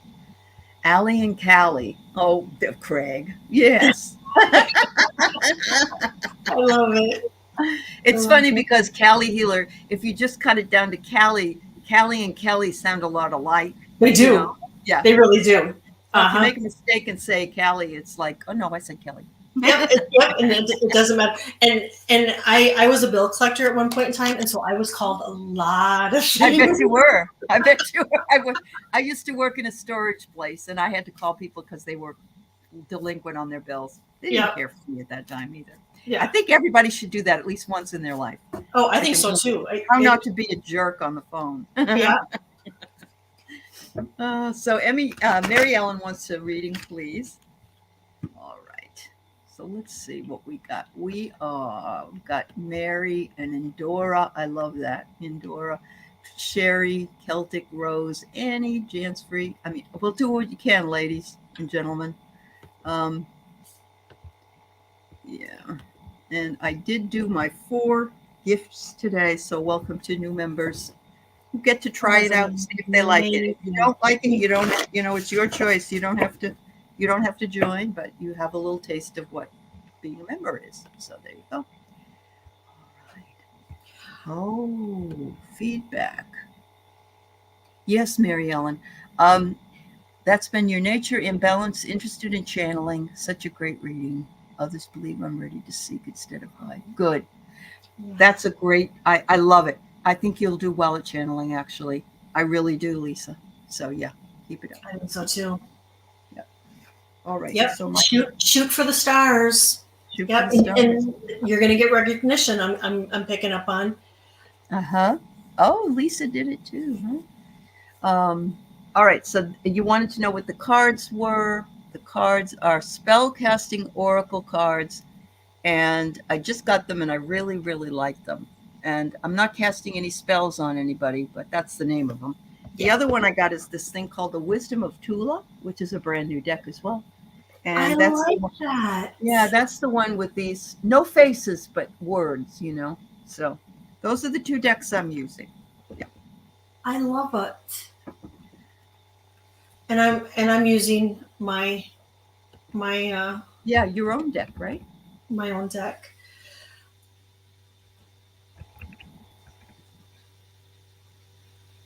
Allie and Callie. Oh, Craig. Yes. I love it. I It's love funny it. because Calihealer, if you just cut it down to Callie and Kelly sound a lot alike, They you know? do. Yeah. They really do. So if you Uh-huh. make a mistake and say Callie, it's like, oh no, I said Kelly. Yep, and it doesn't matter. And I was a bill collector at one point in time, and so I was called a lot of I bet things. you were. I bet you were. I used to work in a storage place and I had to call people because they were delinquent on their bills. They didn't Yeah, care for me at that time either. I yeah. think everybody should do that at least once in their life. Oh, I Like think so too. how not to be a jerk on the phone. Yeah. So Mary Ellen wants a reading, please. All right. So let's see what we got. We've got Mary and Endora. I love that. Endora, Sherry, Celtic Rose, Annie, Jansfree. I mean, we'll do what you can, ladies and gentlemen. Um, yeah. And I did do my 4 gifts today. So welcome to new members. You get to That try was it out, see if they like it. If you amazing. don't like it, you don't. It's your choice. You don't have to join, but you have a little taste of what being a member is. So there you go. All right. Oh, feedback. Yes, Mary Ellen. Um, that's been your nature imbalance, interested in channeling. Such a great reading. Others believe I'm ready to seek instead of hide. Good. Yeah, That's a great. I love it. I think you'll do well at channeling. Actually, I really do, Lisa. So yeah, keep it up. I think so too. Yep. All right. Yep. So my Shoot for the stars. shoot for Yep. the stars. And you're gonna get recognition. I'm picking up on. Uh huh. Oh, Lisa did it too, huh? All right. So you wanted to know what the cards were. The cards are spell casting oracle cards, and I just got them, and I really, really like them. And I'm not casting any spells on anybody, but that's the name of them. The Yeah. other one I got is this thing called the Wisdom of Tula, which is a brand new deck as well. I And that's the like one, that. yeah, that's the one with these no faces but words. So those are the 2 decks I'm using. Yeah. I love it. And I'm using my Yeah, your own deck, right? my own deck.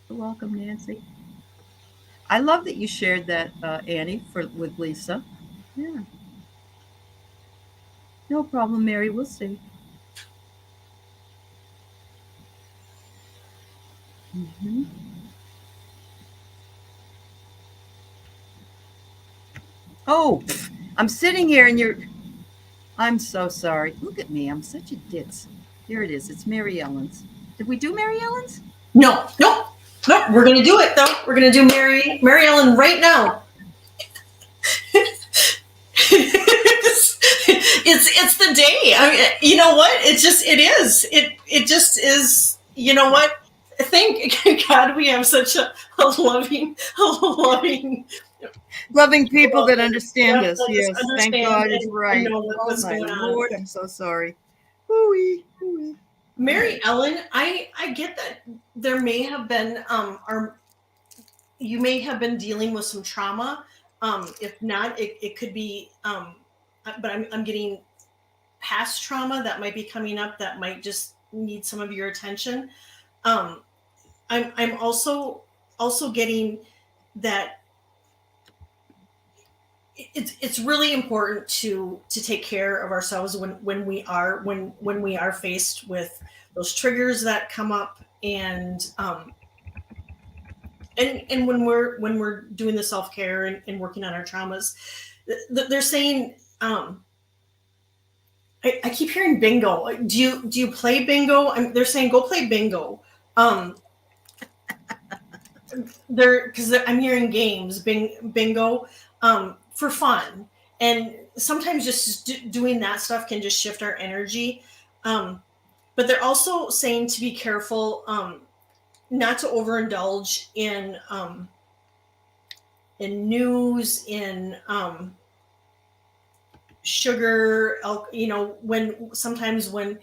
You're welcome, Nancy. I love that you shared that, Annie, with Lisa. Yeah, no problem, Mary. We'll see. Hmm. Oh, I'm sitting here and you're. I'm so sorry. Look at me. I'm such a ditz. Here it is. It's Mary Ellen's. Did we do Mary Ellen's? No, no, no. We're gonna do it though. We're gonna do Mary Ellen right now. It's the day. I mean, you know what? It just is. You know what? Thank God we have such a loving Loving people world. that understand Yep, us. that just Yes, thank understand God it's and right. know Oh what's my going on. Lord, I'm so sorry. Hooey, hooey. All Mary right. Ellen, I get that there may have been or you may have been dealing with some trauma. If not, it could be but I'm getting past trauma that might be coming up that might just need some of your attention. Um, I'm also also getting that it's really important to take care of ourselves when we are faced with those triggers that come up, and when we're doing the self-care and working on our traumas. They're saying, I keep hearing bingo. Do you play bingo? They're saying go play bingo. um they're because I'm hearing games, bingo, for fun, and sometimes just doing that stuff can just shift our energy. But they're also saying to be careful, not to overindulge in news, in sugar, when sometimes when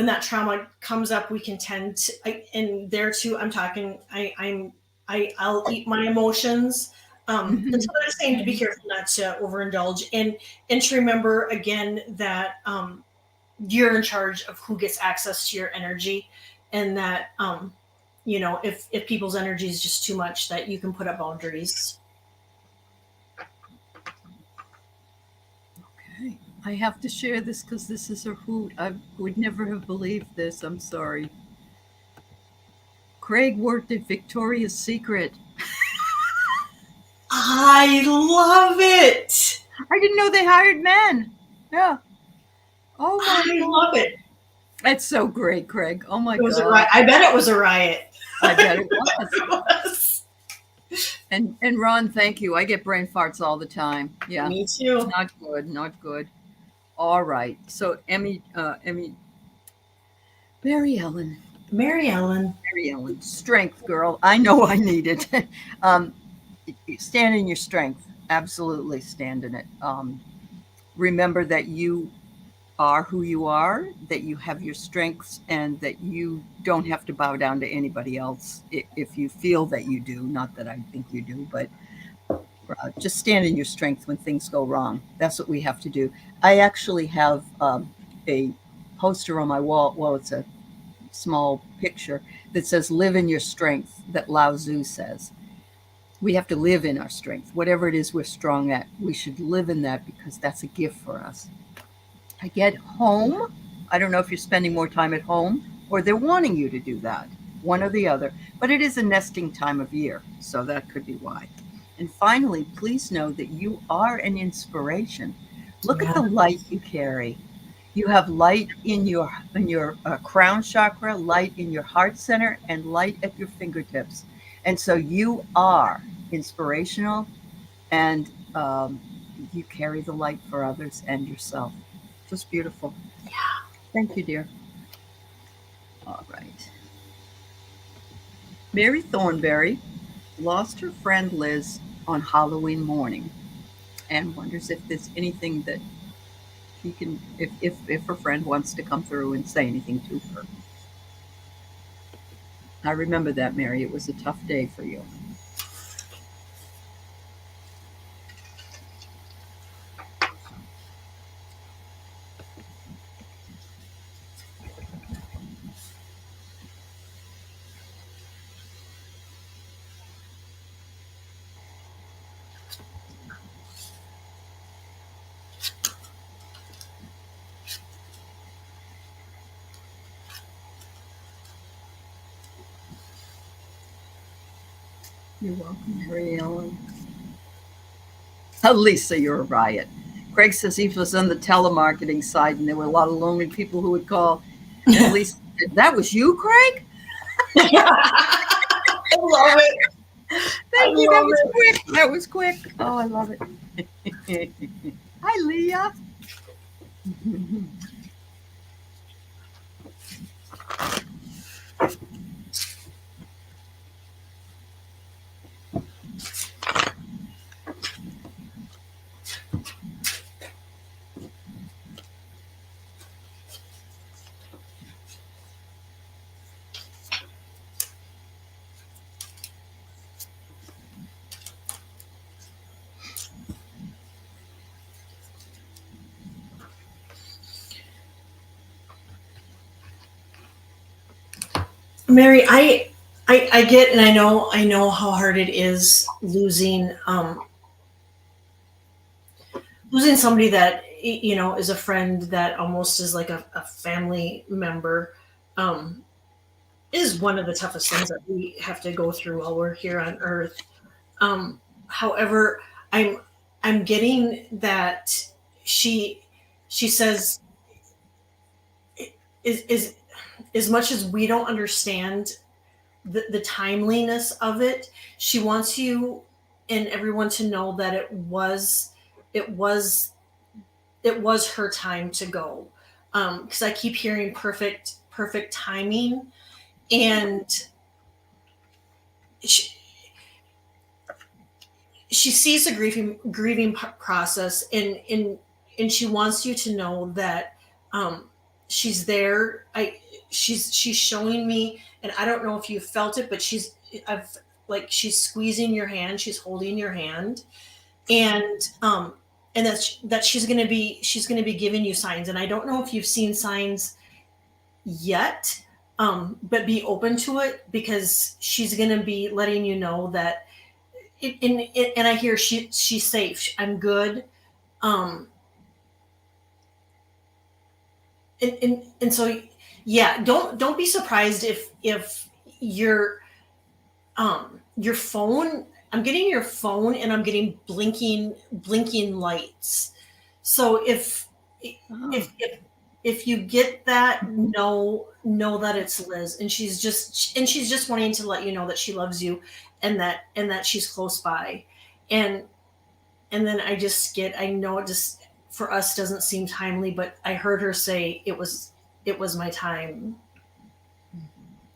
that trauma comes up, we can tend to, and there too, I'm talking, I'll eat my emotions. And so they're saying to be careful not to overindulge, and to remember again that, you're in charge of who gets access to your energy, and that, if people's energy is just too much, that you can put up boundaries. Okay. I have to share this because this is a hoot. I would never have believed this. I'm sorry. Craig worked at Victoria's Secret. I love it. I didn't know they hired men. Yeah. Oh my I love God. it. That's so great, Craig. Oh my It was a God. riot. I bet it was a riot. I bet it was. It was. And Ron, thank you. I get brain farts all the time. Yeah. Me too. Not good. Not good. All right. So Emmy, Mary Ellen, Mary Ellen. Mary Ellen, strength, girl. I know I need it. um, stand in your strength. Absolutely stand in it. Remember that you are who you are, that you have your strengths, and that you don't have to bow down to anybody else if you feel that you do. Not that I think you do, but just stand in your strength when things go wrong. That's what we have to do. I actually have a poster on my wall. Well, it's a small picture that says live in your strength, that Lao Tzu says. We have to live in our strength. Whatever it is we're strong at, we should live in that because that's a gift for us. I get home. I don't know if you're spending more time at home or they're wanting you to do that, one or the other. But it is a nesting time of year, so that could be why. And finally, please know that you are an inspiration. Look at Yeah. the light you carry. You have light in your crown chakra, light in your heart center, and light at your fingertips. And so you are inspirational, and you carry the light for others and yourself. Just beautiful. Thank you, dear. All right. Mary Thornberry lost her friend Liz on Halloween morning and wonders if there's anything that she can, if her friend wants to come through and say anything to her. I remember that, Mary. It was a tough day for you. You're welcome, Mary Ellen. Lisa, you're a riot. Craig says he was on the telemarketing side, and there were a lot of lonely people who would call. And Lisa said, "That was you, Craig? I love it. I Thank you. That love was it. quick. That was quick. Oh, I love it." Hi, Leah. Mary, I get, and I know how hard it is losing somebody that is a friend that almost is like a family member. um is one of the toughest things that we have to go through while we're here on earth. However, i'm I'm getting that she she says, is as much as we don't understand the timeliness of it, she wants you and everyone to know that it was it was her time to go. Because I keep hearing perfect timing, and she, she sees the grieving process, and she wants you to know that um, she's there. She's showing me, and I don't know if you felt it, but I've she's squeezing your hand, she's holding your hand, and that she's gonna be giving you signs. And I don't know if you've seen signs yet, but be open to it, because she's gonna be letting you know that and I hear she's safe. I'm good. Um, and so yeah, don't be surprised if your phone. I'm getting your phone, and I'm getting blinking lights. So Oh, if if you get that, know that it's Liz, and she's just wanting to let you know that she loves you, and that she's close by. and and then I know it just for us doesn't seem timely, but I heard her say it was my time.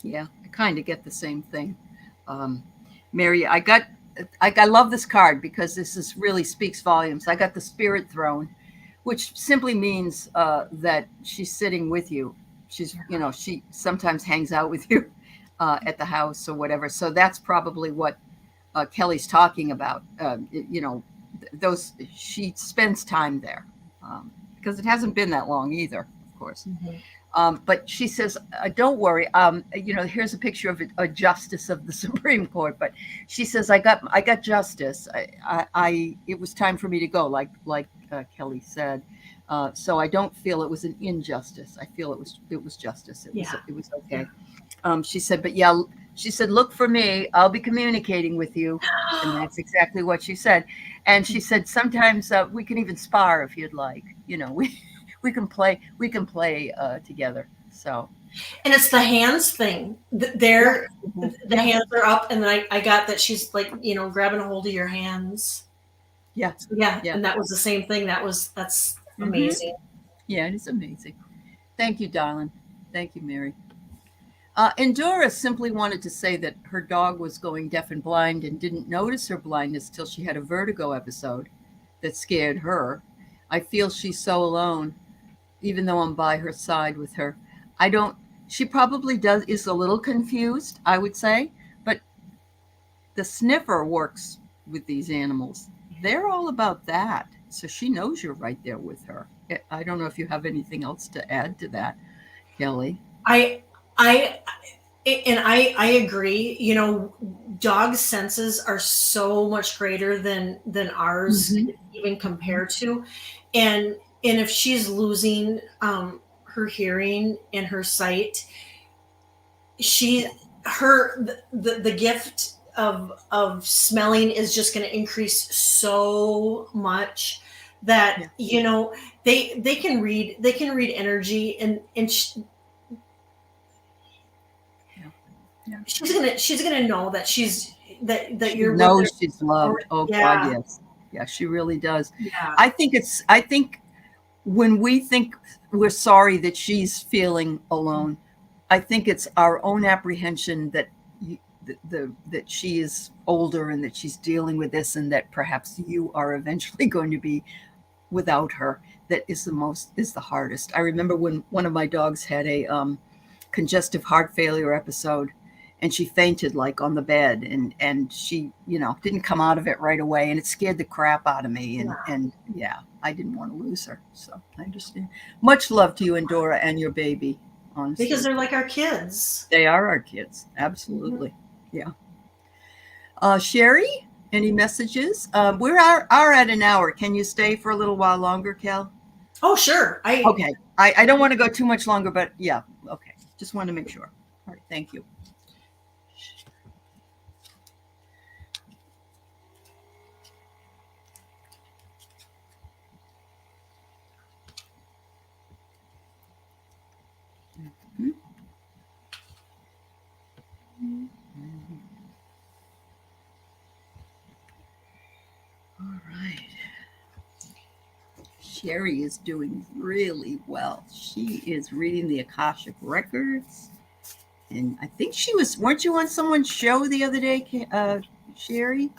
yeah, I kind of get the same thing. Um, Mary, I love this card because this is really speaks volumes. I got the Spirit Throne, which simply means that she's sitting with you. She's, she sometimes hangs out with you at the house or whatever. So that's probably what Kelly's talking about. Those she spends time there because it hasn't been that long either, of course. Mhm. But she says, "Don't worry. Here's a picture of a justice of the Supreme Court." But she says, I got justice. It was time for me to go, like Kelly said. So I don't feel it was an injustice. I feel it was justice. Yeah. It was Yeah. okay. She said, but yeah, she said, look for me. I'll be communicating with you. And that's exactly what she said. And she said, sometimes we can even spar if you'd like. We can play together. So And it's the hands thing. yeah, They're the yeah, hands are up, and I got that she's like, grabbing a hold of your hands. yeah, So yeah, yeah. and that was the same thing. That's Hmm. amazing. Yeah, it is amazing. Thank you, darling. Thank you, Mary. And Dora simply wanted to say that her dog was going deaf and blind and didn't notice her blindness till she had a vertigo episode that scared her. I feel she's so alone, even though I'm by her side with her. I don't, she probably is a little confused, I would say, but the sniffer works with these animals. They're all about that. So she knows you're right there with her. I don't know if you have anything else to add to that, Kelly. I I and I agree. Dog senses are so much greater than ours Hmm. even compare to, and if she's losing her hearing and her sight, she her the gift of smelling is just going to increase so much that Yeah. they can read energy, and Yeah. Yeah. she's gonna know that that She you're with her. knows she's loved. Oh God, Yeah, yes. Yeah, she really does. yeah, I think when we think we're sorry that she's feeling alone, I think it's our own apprehension that that she is older and that she's dealing with this and that perhaps you are eventually going to be without her that is the hardest. I remember when one of my dogs had a congestive heart failure episode and she fainted like on the bed and she didn't come out of it right away and it scared the crap out of me yeah. and yeah, I didn't want to lose her. So I understand. Much love to you and Dora and your baby, Because honestly. they're like our kids. They are our kids, Mhm. absolutely. Yeah. Sherry, any messages? We are at an hour. Can you stay for a little while longer, Kel? Oh, sure. Okay. I don't want to go too much longer, but yeah. Okay. Just want to make sure. All right. Thank you. Mhm. All right. Sherry is doing really well. She is reading the Akashic records. And I think weren't you on someone's show the other day, Sherry?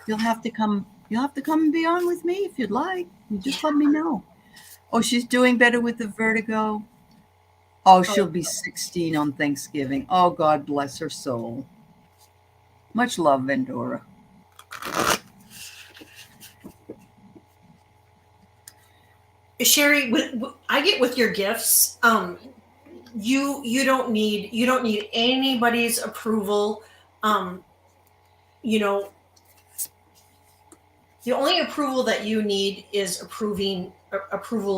You'll have to come and be on with me if you'd like. You Yeah. just let me know. Oh, she's doing better with the vertigo. Oh, she'll Oh, be 16 on Thanksgiving. Oh, God bless her soul. Much love, Vendora. Sherry, I get with your gifts. You don't need anybody's approval. Um, you know, the only approval that you need is approval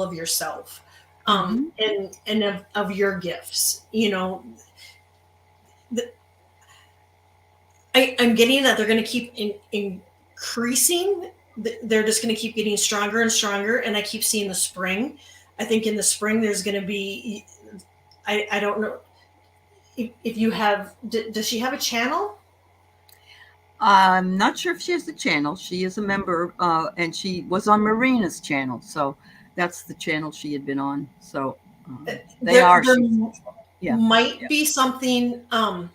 of yourself, Mm-hmm. and of your gifts. The, I'm getting that they're going to keep increasing. They're just going to keep getting stronger and stronger. And I keep seeing the spring. I think in the spring there's going to be. I don't know if you have. Does she have a channel? I'm not sure if she has the channel. She is a member, and she was on Marina's channel. So that's the channel she had been on. So they There, are. there Yeah. might Yeah. be something. I'm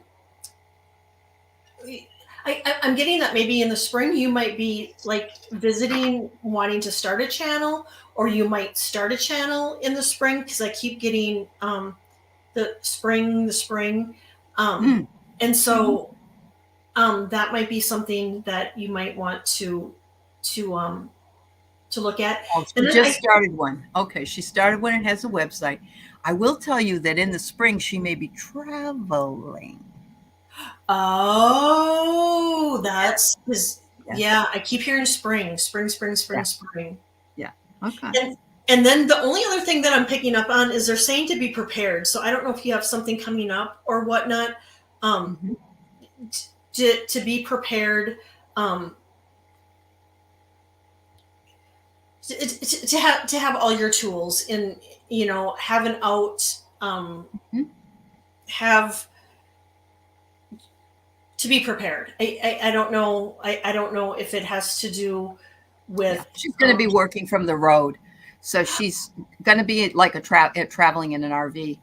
getting that maybe in the spring you might be like visiting, wanting to start a channel, or you might start a channel in the spring because I keep getting the spring, um, Mm. and Mm-hmm. so that might be something that you might want to um, to look at. Oh, And she then just started one. Okay, she started one and has a website. I will tell you that in the spring she may be traveling. oh, Yeah, that's because yeah, yeah, I keep hearing yeah, spring. yeah. Okay. And then the only other thing that I'm picking up on is they're saying to be prepared. So I don't know if you have something coming up or whatnot. Um, Hmm. to be prepared, um, to have all your tools in, have an out, have to be prepared. I don't know. I don't know if it has to do Yeah, with, she's going to be working from the road, so she's going to be like traveling in an RV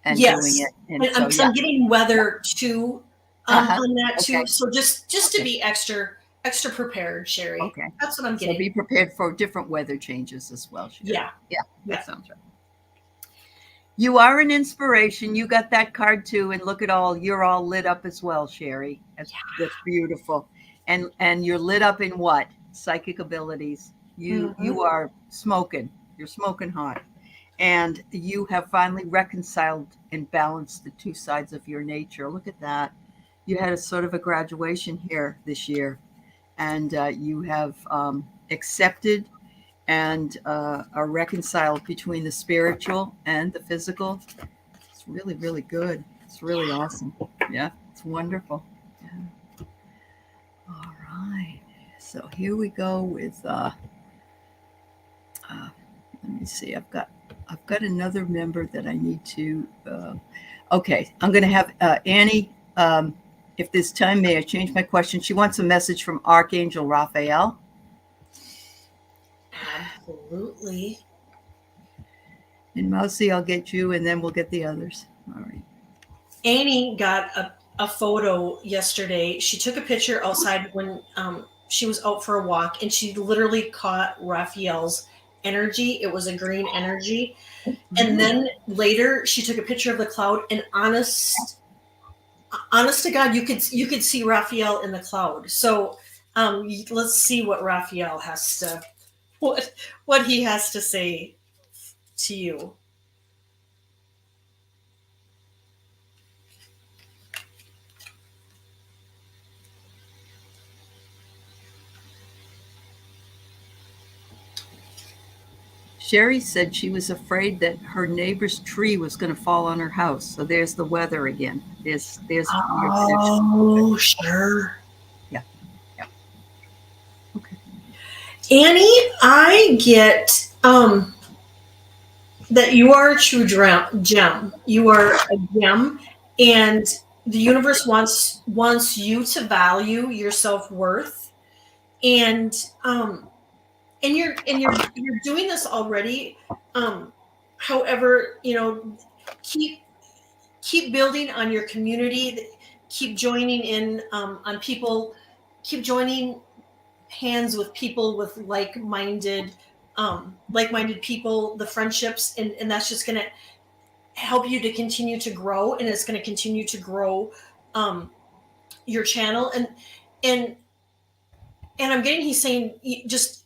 and doing yes. it. And so, So yeah, I'm getting yeah. weather too, Uh-huh. on that too. Okay. So just to Okay. be extra prepared, Sherry. Okay. That's what I'm So getting. be prepared for different weather changes as well, Sherry. Yeah, Yeah, that yeah. sounds right. You are an inspiration. You got that card too, and look at you're all lit up as well, Sherry. That's beautiful. And you're lit up in what? Psychic abilities. You Hmm. are smoking. You're smoking hot. And you have finally reconciled and balanced the two sides of your nature. Look at that. You had a sort of a graduation here this year, and you have accepted and are reconciled between the spiritual and the physical. It's really, really good. It's really awesome. Yeah, it's wonderful. Yeah. All right. So here we go with. Uh, Let me see. I've got another member that I need to. Okay, I'm going to have Annie. If this time, may I change my question? She wants a message from Archangel Raphael. Absolutely. And Mousy, I'll get you, and then we'll get the others. All right. Annie got a photo yesterday. She took a picture outside when she was out for a walk, and she literally caught Raphael's energy. It was a green energy. And Mhm. then later she took a picture of the cloud, and honest to God, you could see Raphael in the cloud. So let's see what Raphael has to what he has to say to you. Sherry said she was afraid that her neighbor's tree was going to fall on her house. So there's the weather again. There's your connection. Oh, sure. Yeah. Yeah. Okay. Annie, I get that you are a true gem. You are a gem, and the universe wants you to value your self-worth, and you're doing this already. Um, however, keep keep building on your community, keep joining in on people, keep joining hands with people with like-minded people, the friendships, and that's just going to help you to continue to grow, and it's going to continue to grow um, your channel. And I'm getting, he's saying, just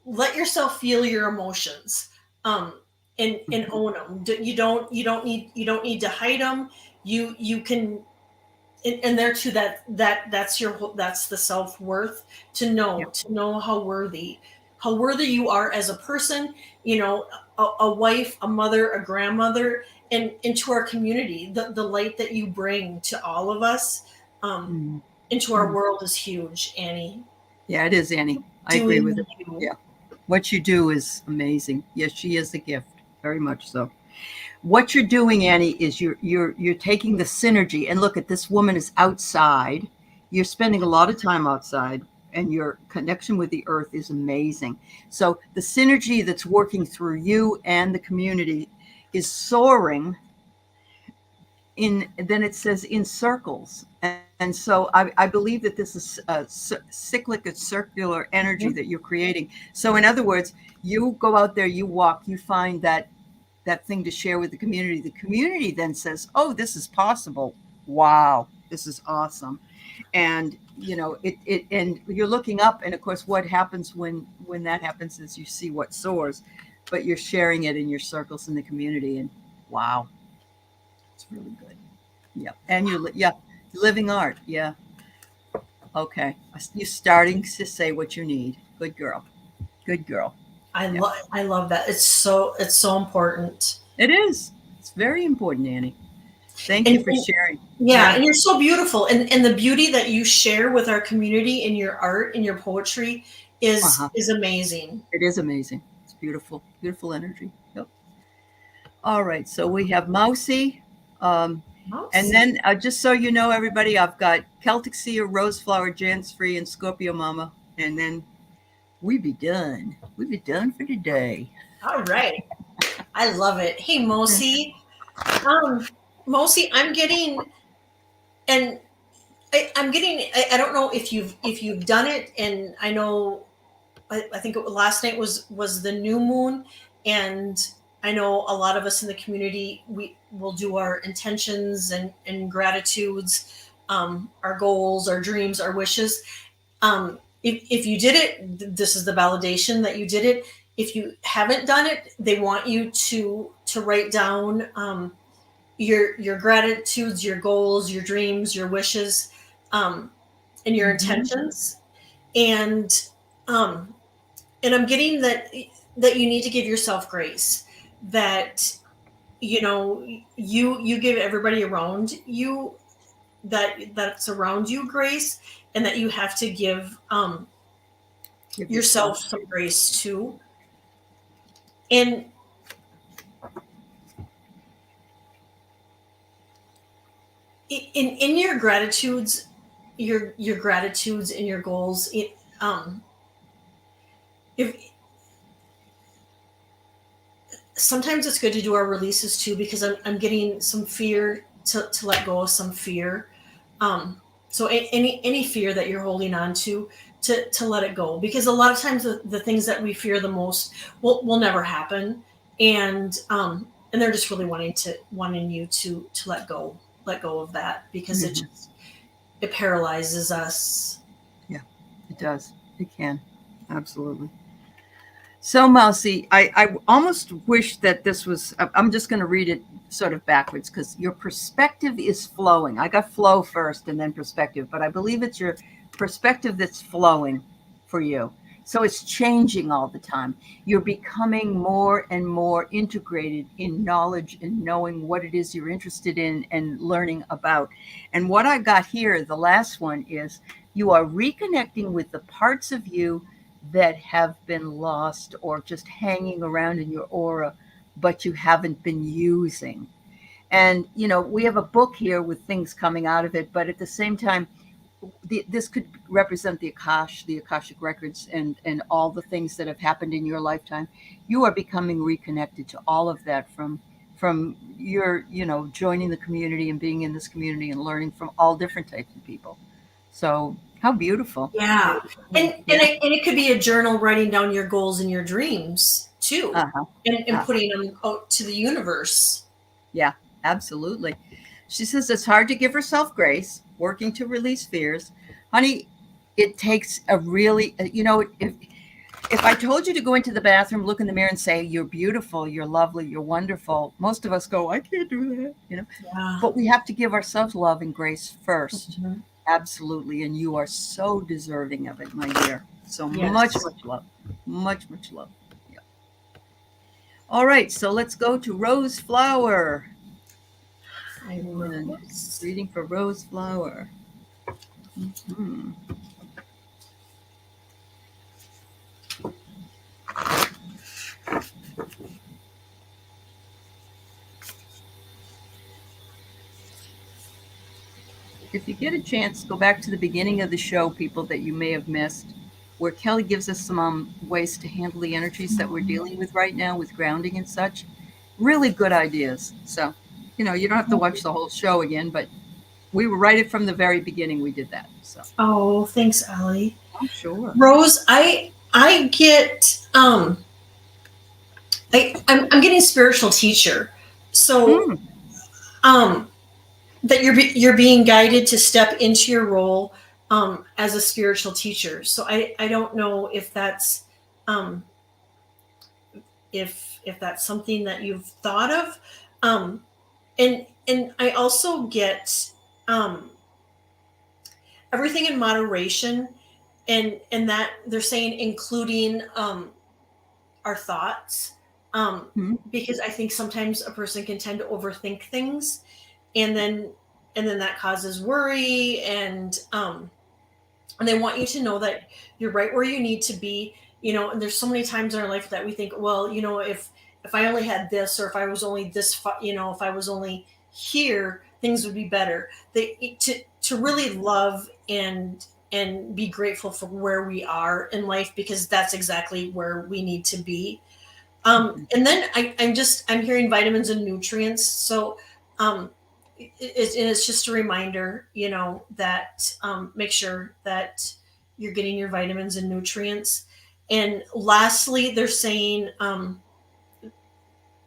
let yourself feel your emotions, um, and own them. You don't need to hide them. You can, and there too, that's the self-worth, to Yeah. know how worthy you are as a person, a wife, a mother, a grandmother, and into our community, the light that you bring to all of us, um, Mm. into our Mm. world is huge, Annie. Yeah, it is, Annie. I agree Doing with it. you. Yeah. What you do is amazing. Yes, she is a gift. Very much so. What you're doing, Annie, is you're taking the synergy, and look at this woman is outside. You're spending a lot of time outside, and your connection with the earth is amazing. So the synergy that's working through you and the community is soaring in, then it says in circles. And so I believe that this is a cyclic, a circular energy Mhm. that you're creating. So in other words, you go out there, you walk, you find that thing to share with the community. The community then says, "Oh, this is possible. Wow, this is awesome." And and you're looking up, and of course, what happens when that happens is you see what soars, but you're sharing it in your circles in the community, and wow, it's really good. Yeah, and yeah, living art. Yeah, okay. You're starting to say what you need. Good girl. Good girl. Yeah, I love that. It's so important. it is. It's very important, Annie. Thank you And, for sharing. yeah, Yeah. and you're so beautiful. And the beauty that you share with our community in your art and your poetry is Uh-huh. is amazing. It is amazing. It's beautiful, beautiful energy. Yep. All right. So we have Mousy. Um, and Mousy. then just so you know, everybody, I've got Celtic Seer, Roseflower, Jance Free, and Scorpio Mama. And then we be done. We be done for today. All right. I love it. Hey, Mosi. Um, Mosi, I'm getting, and I'm getting. I don't know if you've done it, and I know. I think last night was the new moon, and I know a lot of us in the community, we will do our intentions and gratitudes, our goals, our dreams, our wishes. If you did it, this is the validation that you did it. If you haven't done it, they want you to write down your gratitudes, your goals, your dreams, your wishes, um, and your Mm-hmm. intentions. And um, and I'm getting that you need to give yourself grace. That you give everybody around you that's around you grace, and that you have to give Give yourself. yourself some grace too. And in your gratitudes, your gratitudes and your goals, if sometimes it's good to do our releases too, because I'm getting some fear, to let go of some fear. So any fear that you're holding on to let it go, because a lot of times the things that we fear the most will never happen. And they're just really wanting you to let go of that, because Mm-hmm. it paralyzes us. Yeah, it does. It can. Absolutely. So, Mousy, I almost wish that this was, I'm just going to read it sort of backwards because your perspective is flowing. I got flow first and then perspective, but I believe it's your perspective that's flowing for you. So it's changing all the time. You're becoming more and more integrated in knowledge and knowing what it is you're interested in and learning about. And what I got here, the last one, is you are reconnecting with the parts of you that have been lost or just hanging around in your aura, but you haven't been using. And, we have a book here with things coming out of it, but at the same time, this could represent the Akashic records, and all the things that have happened in your lifetime. You are becoming reconnected to all of that from your, joining the community and being in this community and learning from all different types of people. So how beautiful. Yeah. And Yeah. it could be a journal writing down your goals and your dreams too, Uh-huh. and Uh-huh. putting them out to the universe. Yeah, absolutely. She says it's hard to give herself grace, working to release fears. Honey, it takes a really, if I told you to go into the bathroom, look in the mirror and say, you're beautiful, you're lovely, you're wonderful, most of us go, I can't do that. Yeah. But we have to give ourselves love and grace first. Mhm. Absolutely. And you are so deserving of it, my dear. So much, Yes. much love. Much, much love. Yeah. All right. So let's go to Rose Flower. And reading for Rose Flower. Mm-hmm. If you get a chance, go back to the beginning of the show, people that you may have missed, where Kelly gives us some ways to handle the energies that we're dealing with right now with grounding and such. Really good ideas. So, you don't have to watch the whole show again, but we were right from the very beginning. We did that. So, Oh, thanks, Allie. oh, sure. Rose, I get I'm getting spiritual teacher. So that you're being guided to step into your role as a spiritual teacher. So I don't know if that's um, if that's something that you've thought of, and I also get everything in moderation, and that they're saying including our thoughts, because I think sometimes a person can tend to overthink things, and then that causes worry, and they want you to know that you're right where you need to be. And there's so many times in our life that we think, well, if I only had this, or if I was only this, if I was only here, things would be better. To really love and be grateful for where we are in life, because that's exactly where we need to be. And then I'm hearing vitamins and nutrients. So it's just a reminder, that make sure that you're getting your vitamins and nutrients. And lastly, they're saying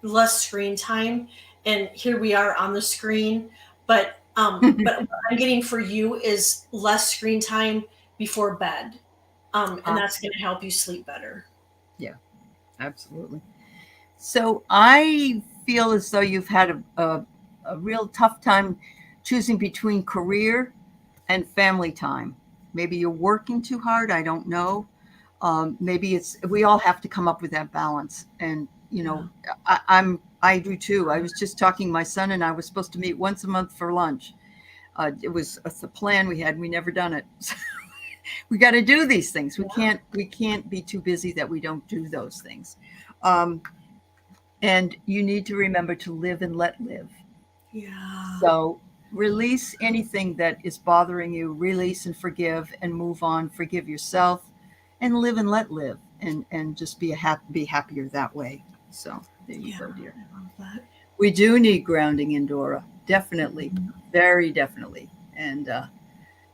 less screen time. And here we are on the screen, but what I'm getting for you is less screen time before bed, and that's going to help you sleep better. Yeah, absolutely. So I feel as though you've had a real tough time choosing between career and family time. Maybe you're working too hard. I don't know. Maybe we all have to come up with that balance. And, I do too. I was just talking, my son and I were supposed to meet once a month for lunch. It was a plan we had. We never done it. We got to do these things. We can't be too busy that we don't do those things. And you need to remember to live and let live. Yeah. So release anything that is bothering you, release and forgive and move on, forgive yourself, and live and let live, and just be happier that way. So there you go, dear. I love that. We do need grounding in Dora. Definitely. Very definitely. And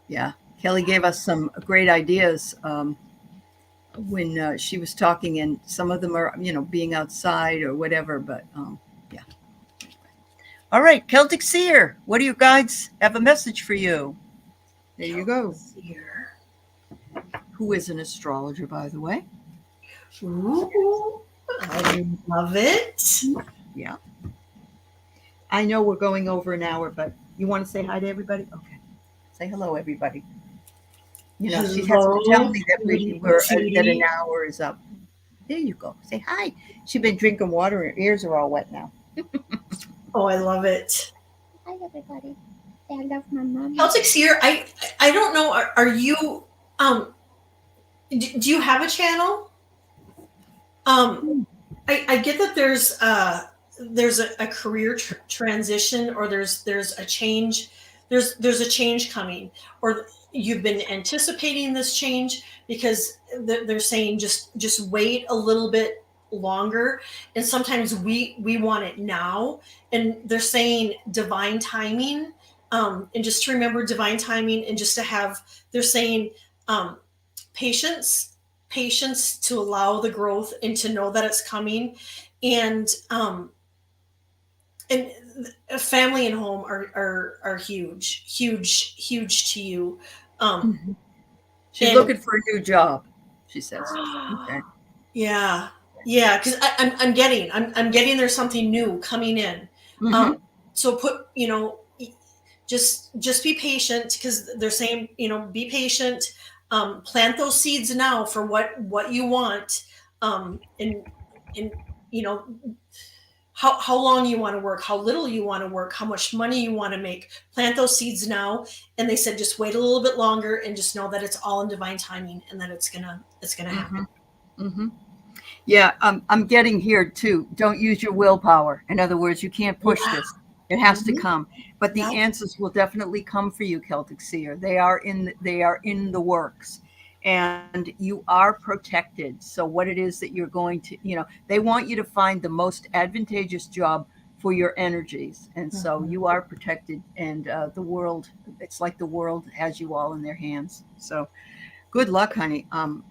yeah, Kelly gave us some great ideas when she was talking, and some of them are, being outside or whatever, but yeah. All right, Celtic Seer, what do you guides have a message for you? There you go. Seer. Who is an astrologer, by the way. Ooh, I love it. Yeah. I know we're going over an hour, but you want to say hi to everybody? Okay. Say hello, everybody. You know, she has to tell Hello, me that sweetie that an patootie. hour is up. There you go. Say hi. She's been drinking water. Her ears are all wet now. Oh, I love it. Hi, everybody. Say I love my mama. Celtic Seer, I don't know. Are you do you have a channel? Um, I get that there's a career transition, or there's a change, there's a change coming, or you've been anticipating this change, because they're saying just wait a little bit longer, and sometimes we want it now, and they're saying divine timing, and just to remember divine timing, and just to have, they're saying, um, patience, patience to allow the growth and to know that it's coming, and and family and home are huge, huge, huge to you, um Mhm. She's and looking for a new job, she says. Okay. yeah, yeah, because I'm getting there's something new coming in, Mm-hmm. um so put, just be patient, because they're saying, be patient, plant those seeds now for what you want, and you know how long you want to work, how little you want to work, how much money you want to make. Plant those seeds now, and they said just wait a little bit longer, and just know that it's all in divine timing, and that it's gonna Mm-hmm. happen. Mm-hmm. Yeah, I'm getting here too. Don't use your willpower. In other words, you can't push Yeah. this. It has to Hmm. come. But the Yeah. answers will definitely come for you, Celtic Seer. They are in the works. And you are protected. So what it is that you're going to, they want you to find the most advantageous job for your energies. And so Mhm. you are protected, and the world, it's like the world has you all in their hands. So good luck, honey.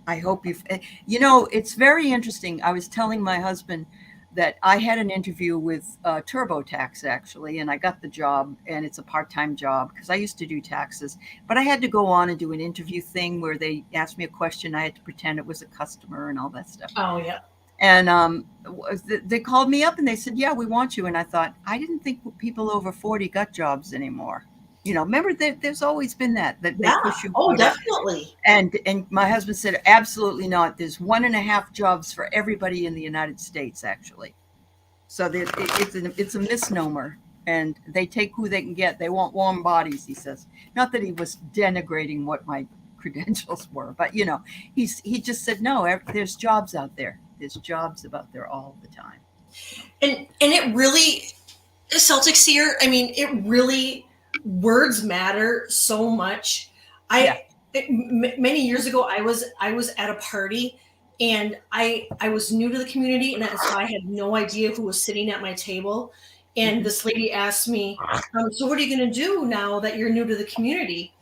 I hope it's very interesting. I was telling my husband that I had an interview with TurboTax, actually, and I got the job, and it's a part-time job because I used to do taxes, but I had to go on and do an interview thing where they asked me a question. I had to pretend it was a customer and all that stuff. Oh yeah. And they called me up and they said, "Yeah, we want you." And I thought, I didn't think people over 40 got jobs anymore. Remember that there's always been that they Yeah. push you Oh, go down. definitely. And my husband said, absolutely not. There's 1.5 jobs for everybody in the United States, actually. So it's a misnomer, and they take who they can get. They want warm bodies, he says. Not that he was denigrating what my credentials were, but he just said no. There's jobs out there. There's jobs about there all the time. So And it really, Celtic Seer, I mean, it really, words matter so much. yeah. Many years ago, I was at a party, and I was new to the community, and so I had no idea who was sitting at my table. And Hmm. this lady asked me, "So what are you going to do now that you're new to the community?"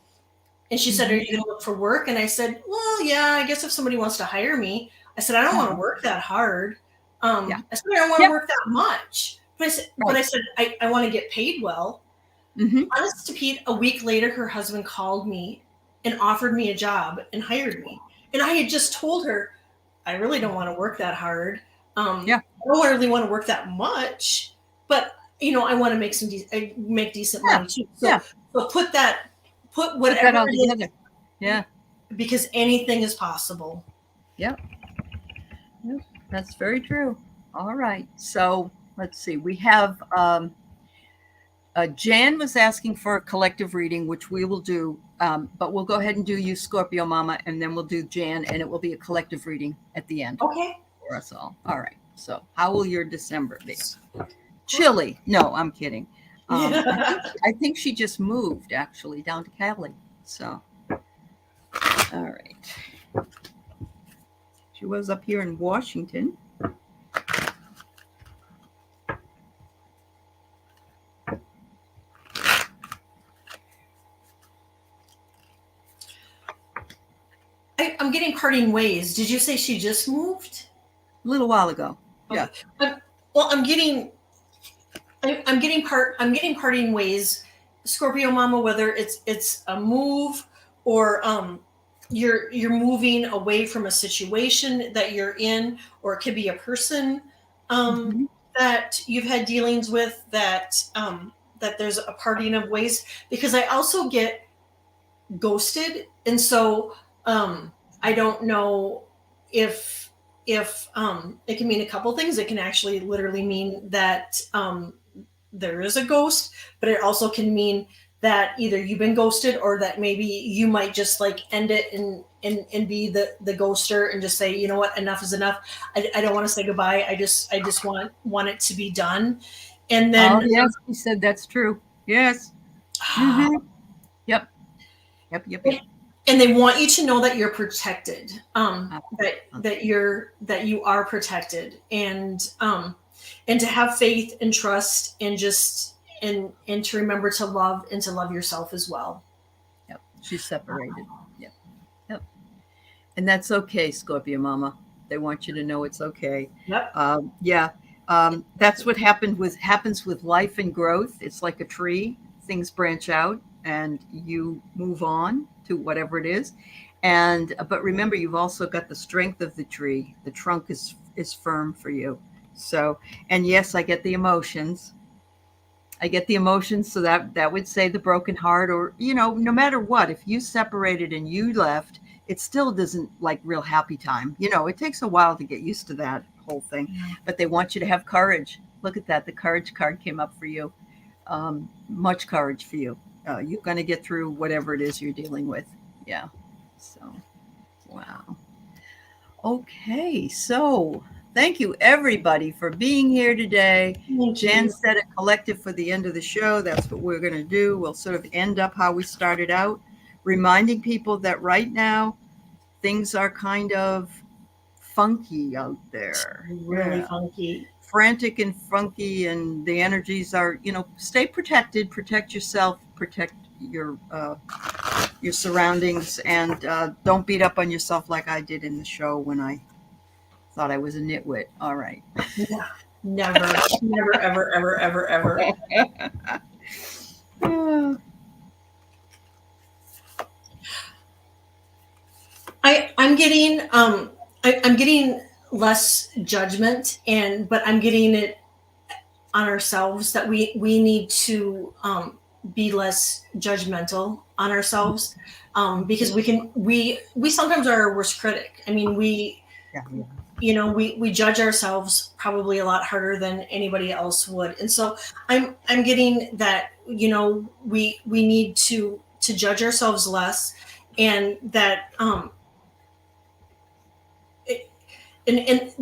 And she said, "Are Hmm. you going to look for work?" And I said, "Well, yeah, I guess if somebody wants to hire me." I said, "I don't want to Hmm. work that hard." Yeah. I said, "I don't want to Yeah. work that much." But Right. I said, I want to get paid well. Hmm. Honest to Pete, a week later, her husband called me and offered me a job and hired me. And I had just told her, I really don't want to work that hard. Yeah. I don't really want to work that much, but I want to make I make decent Yeah. money too. Yeah. So put Put that whatever all it together. is, Yeah. because anything is possible. Yeah. Yep, that's very true. All right. So let's see. We have Jan was asking for a collective reading, which we will do, but we'll go ahead and do you, Scorpio Mama, and then we'll do Jan, and it will be a collective reading at the end Okay. for us all. All right. So how will your December be? Chilly. No, I'm kidding. I think she just moved actually down to Cali. So all right. She was up here in Washington. I'm getting parting ways. Did you say she just moved? A little while ago. Yeah. Okay. Well, I'm getting parting ways, Scorpio Mama. Whether it's a move, or you're moving away from a situation that you're in, or it could be a person, um, Mhm. that you've had dealings with, that there's a parting of ways. Because I also get ghosted. And so I don't know if it can mean a couple things. It can actually literally mean that there is a ghost, but it also can mean that either you've been ghosted or that maybe you might just like end it and be the ghoster and just say, you know what, enough is enough. I don't want to say goodbye. I just want it to be done. And Oh, then yes, he said that's true. Yes. Hmm. Yep. Yep. Yep. Yep. and they want you to know that you're protected, Uh, that you are protected, and to have faith and trust and just and to remember to love and to love yourself as well. yep. She's separated. Yep. Yep. And that's okay, Scorpio Mama. They want you to know it's okay. Yep. Yeah. That's what happens with life and growth. It's like a tree. Things branch out, and you move on to whatever it is. And but remember, you've also got the strength of the tree. The trunk is firm for you. So, and yes, I get the emotions. I get the emotions. So that would say the broken heart, or no matter what, if you separated and you left, it still doesn't like real happy time. It takes a while to get used to that whole thing. But they want you to have courage. Look at that. The courage card came up for you. Much courage for you. You're going to get through whatever it is you're dealing with. Yeah. So, wow. Okay, so thank you everybody for being here today. Thank Jan you. said a collective for the end of the show. That's what we're going to do. We'll sort of end up how we started out, reminding people that right now things are kind of funky out there. Really Yeah. funky. Frantic and funky, and the energies are, stay protected, protect yourself, protect your surroundings, and don't beat up on yourself like I did in the show when I thought I was a nitwit. All right. No, never, never, ever, ever, ever, ever. I'm getting I'm getting less judgment, and but I'm getting it on ourselves that we need to be less judgmental on ourselves, because we sometimes are our worst critic. I mean, Yeah, yeah. we judge ourselves probably a lot harder than anybody else would. And so I'm getting that, we need to judge ourselves less, and that it,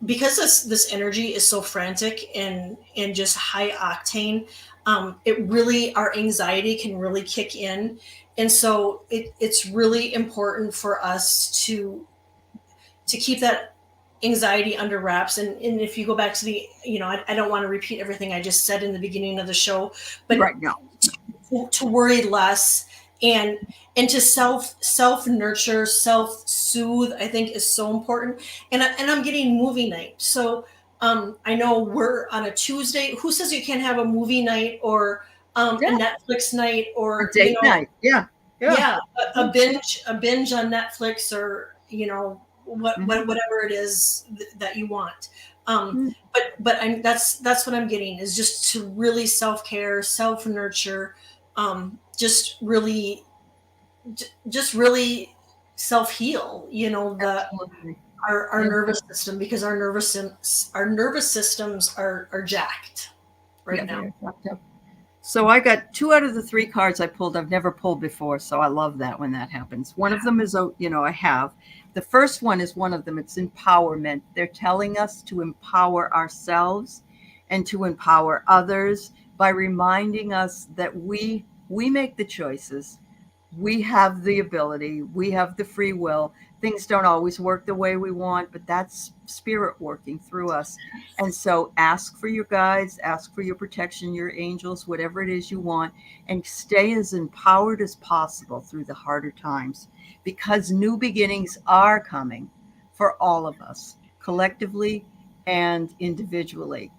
because this energy is so frantic and just high octane, it really, our anxiety can really kick in. And so it's really important for us to keep that anxiety under wraps. And if you go back to the, I don't want to repeat everything I just said in the beginning of the show, but Right now. to worry less, and to self nurture, self soothe, I think is so important. And I'm getting movie night. So I know we're on a Tuesday. Who says you can't have a movie night, or a Yeah. Netflix night, A or date night. Yeah. Yeah. yeah, a binge on Netflix, or Mm-hmm. whatever it is that you want. Um, Mm-hmm. but that's what I'm getting, is just to really self care, self nurture, just really, just really self heal. The Absolutely. our Yeah. nervous system, because our nervous systems are jacked right Yeah. now. They're fucked up. So I got 2 out of the 3 cards I pulled. I've never pulled before, so I love that when that happens. One of them is, I have. The first one is one of them. It's empowerment. They're telling us to empower ourselves and to empower others by reminding us that we make the choices. We have the ability. We have the free will. Things don't always work the way we want, but that's spirit working through us. And so ask for your guides, ask for your protection, your angels, whatever it is you want, and stay as empowered as possible through the harder times, because new beginnings are coming for all of us, collectively and individually.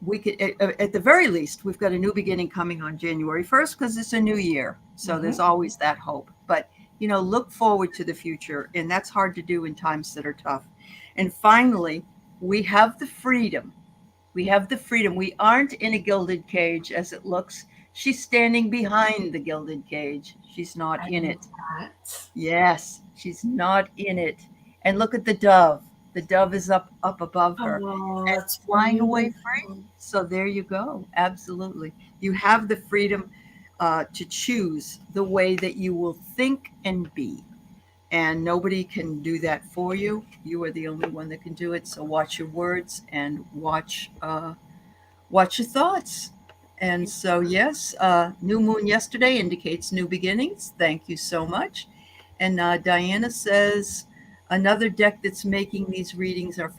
We could, at the very least, we've got a new beginning coming on January 1st because it's a new year. So there's Mhm. always that hope. But, look forward to the future. And that's hard to do in times that are tough. And finally, we have the freedom. We have the freedom. We aren't in a gilded cage as it looks. She's standing behind the gilded cage. She's not I in love it. that. Yes, she's not in it. And look at the dove. The dove is up above her Oh, and that's flying away free. beautiful. So there you go. Absolutely. You have the freedom to choose the way that you will think and be. And nobody can do that for you. You are the only one that can do it. So watch your words and watch your thoughts. And so, yes, new moon yesterday indicates new beginnings. Thank you so much. And Diana says another deck that's making these readings are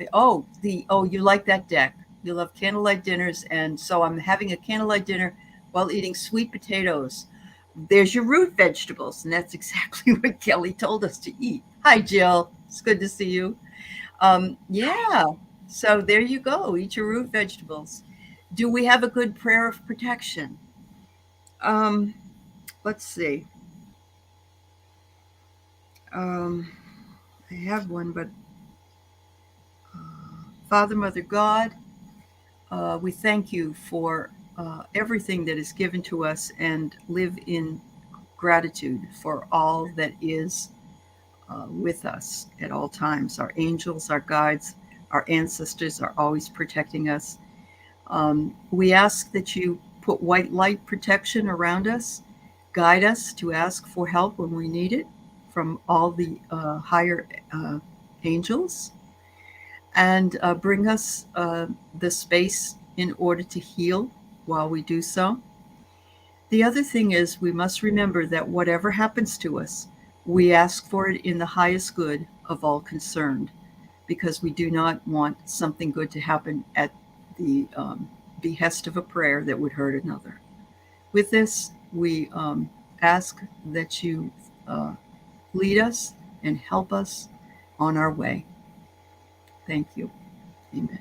you like that deck. You love candlelight dinners, and so I'm having a candlelight dinner while eating sweet potatoes. There's your root vegetables, and that's exactly what Kelly told us to eat. Hi, Jill. It's good to see you. Yeah. So there you go. Eat your root vegetables. Do we have a good prayer of protection? Um, let's see. Um, I have one, but Father, Mother, God, we thank you for everything that is given to us and live in gratitude for all that is with us at all times. Our angels, our guides, our ancestors are always protecting us. We ask that you put white light protection around us, guide us to ask for help when we need it from all the higher angels, and bring us the space in order to heal while we do so. The other thing is, we must remember that whatever happens to us, we ask for it in the highest good of all concerned, because we do not want something good to happen at the behest of a prayer that would hurt another. With this, we ask that you uh, lead us and help us on our way. Thank you. Amen.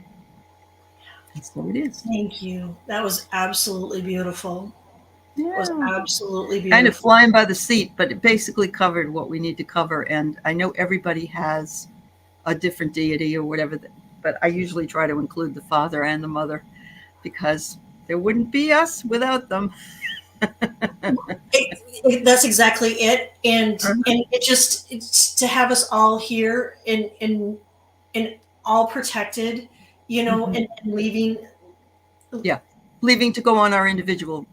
And so it is. Thank you. That was absolutely beautiful. It was Yeah. absolutely Kind of beautiful. flying by the seat, but it basically covered what we need to cover. And I know everybody has a different deity or whatever, but I usually try to include the father and the mother because there wouldn't be us without them. That's exactly it, Uh-huh. and it's to have us all here and all protected, Mhm. and leaving, Yeah. Leaving to go on our individual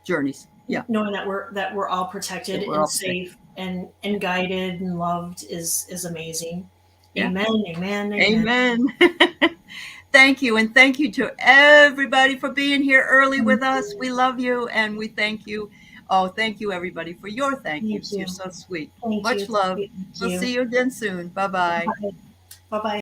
journeys. Yeah. knowing that we're all protected That we're and all protected. safe and guided and loved is amazing. Yeah. Amen. Amen. Amen. Amen. Thank you. And thank you to everybody for being here early Thank with us. you. We love you and we thank you. Oh, thank you, everybody, for your thank Thank yous. You're you. so sweet. Thank you. Much love. Thank We'll you. see you again soon. Bye bye. Bye bye.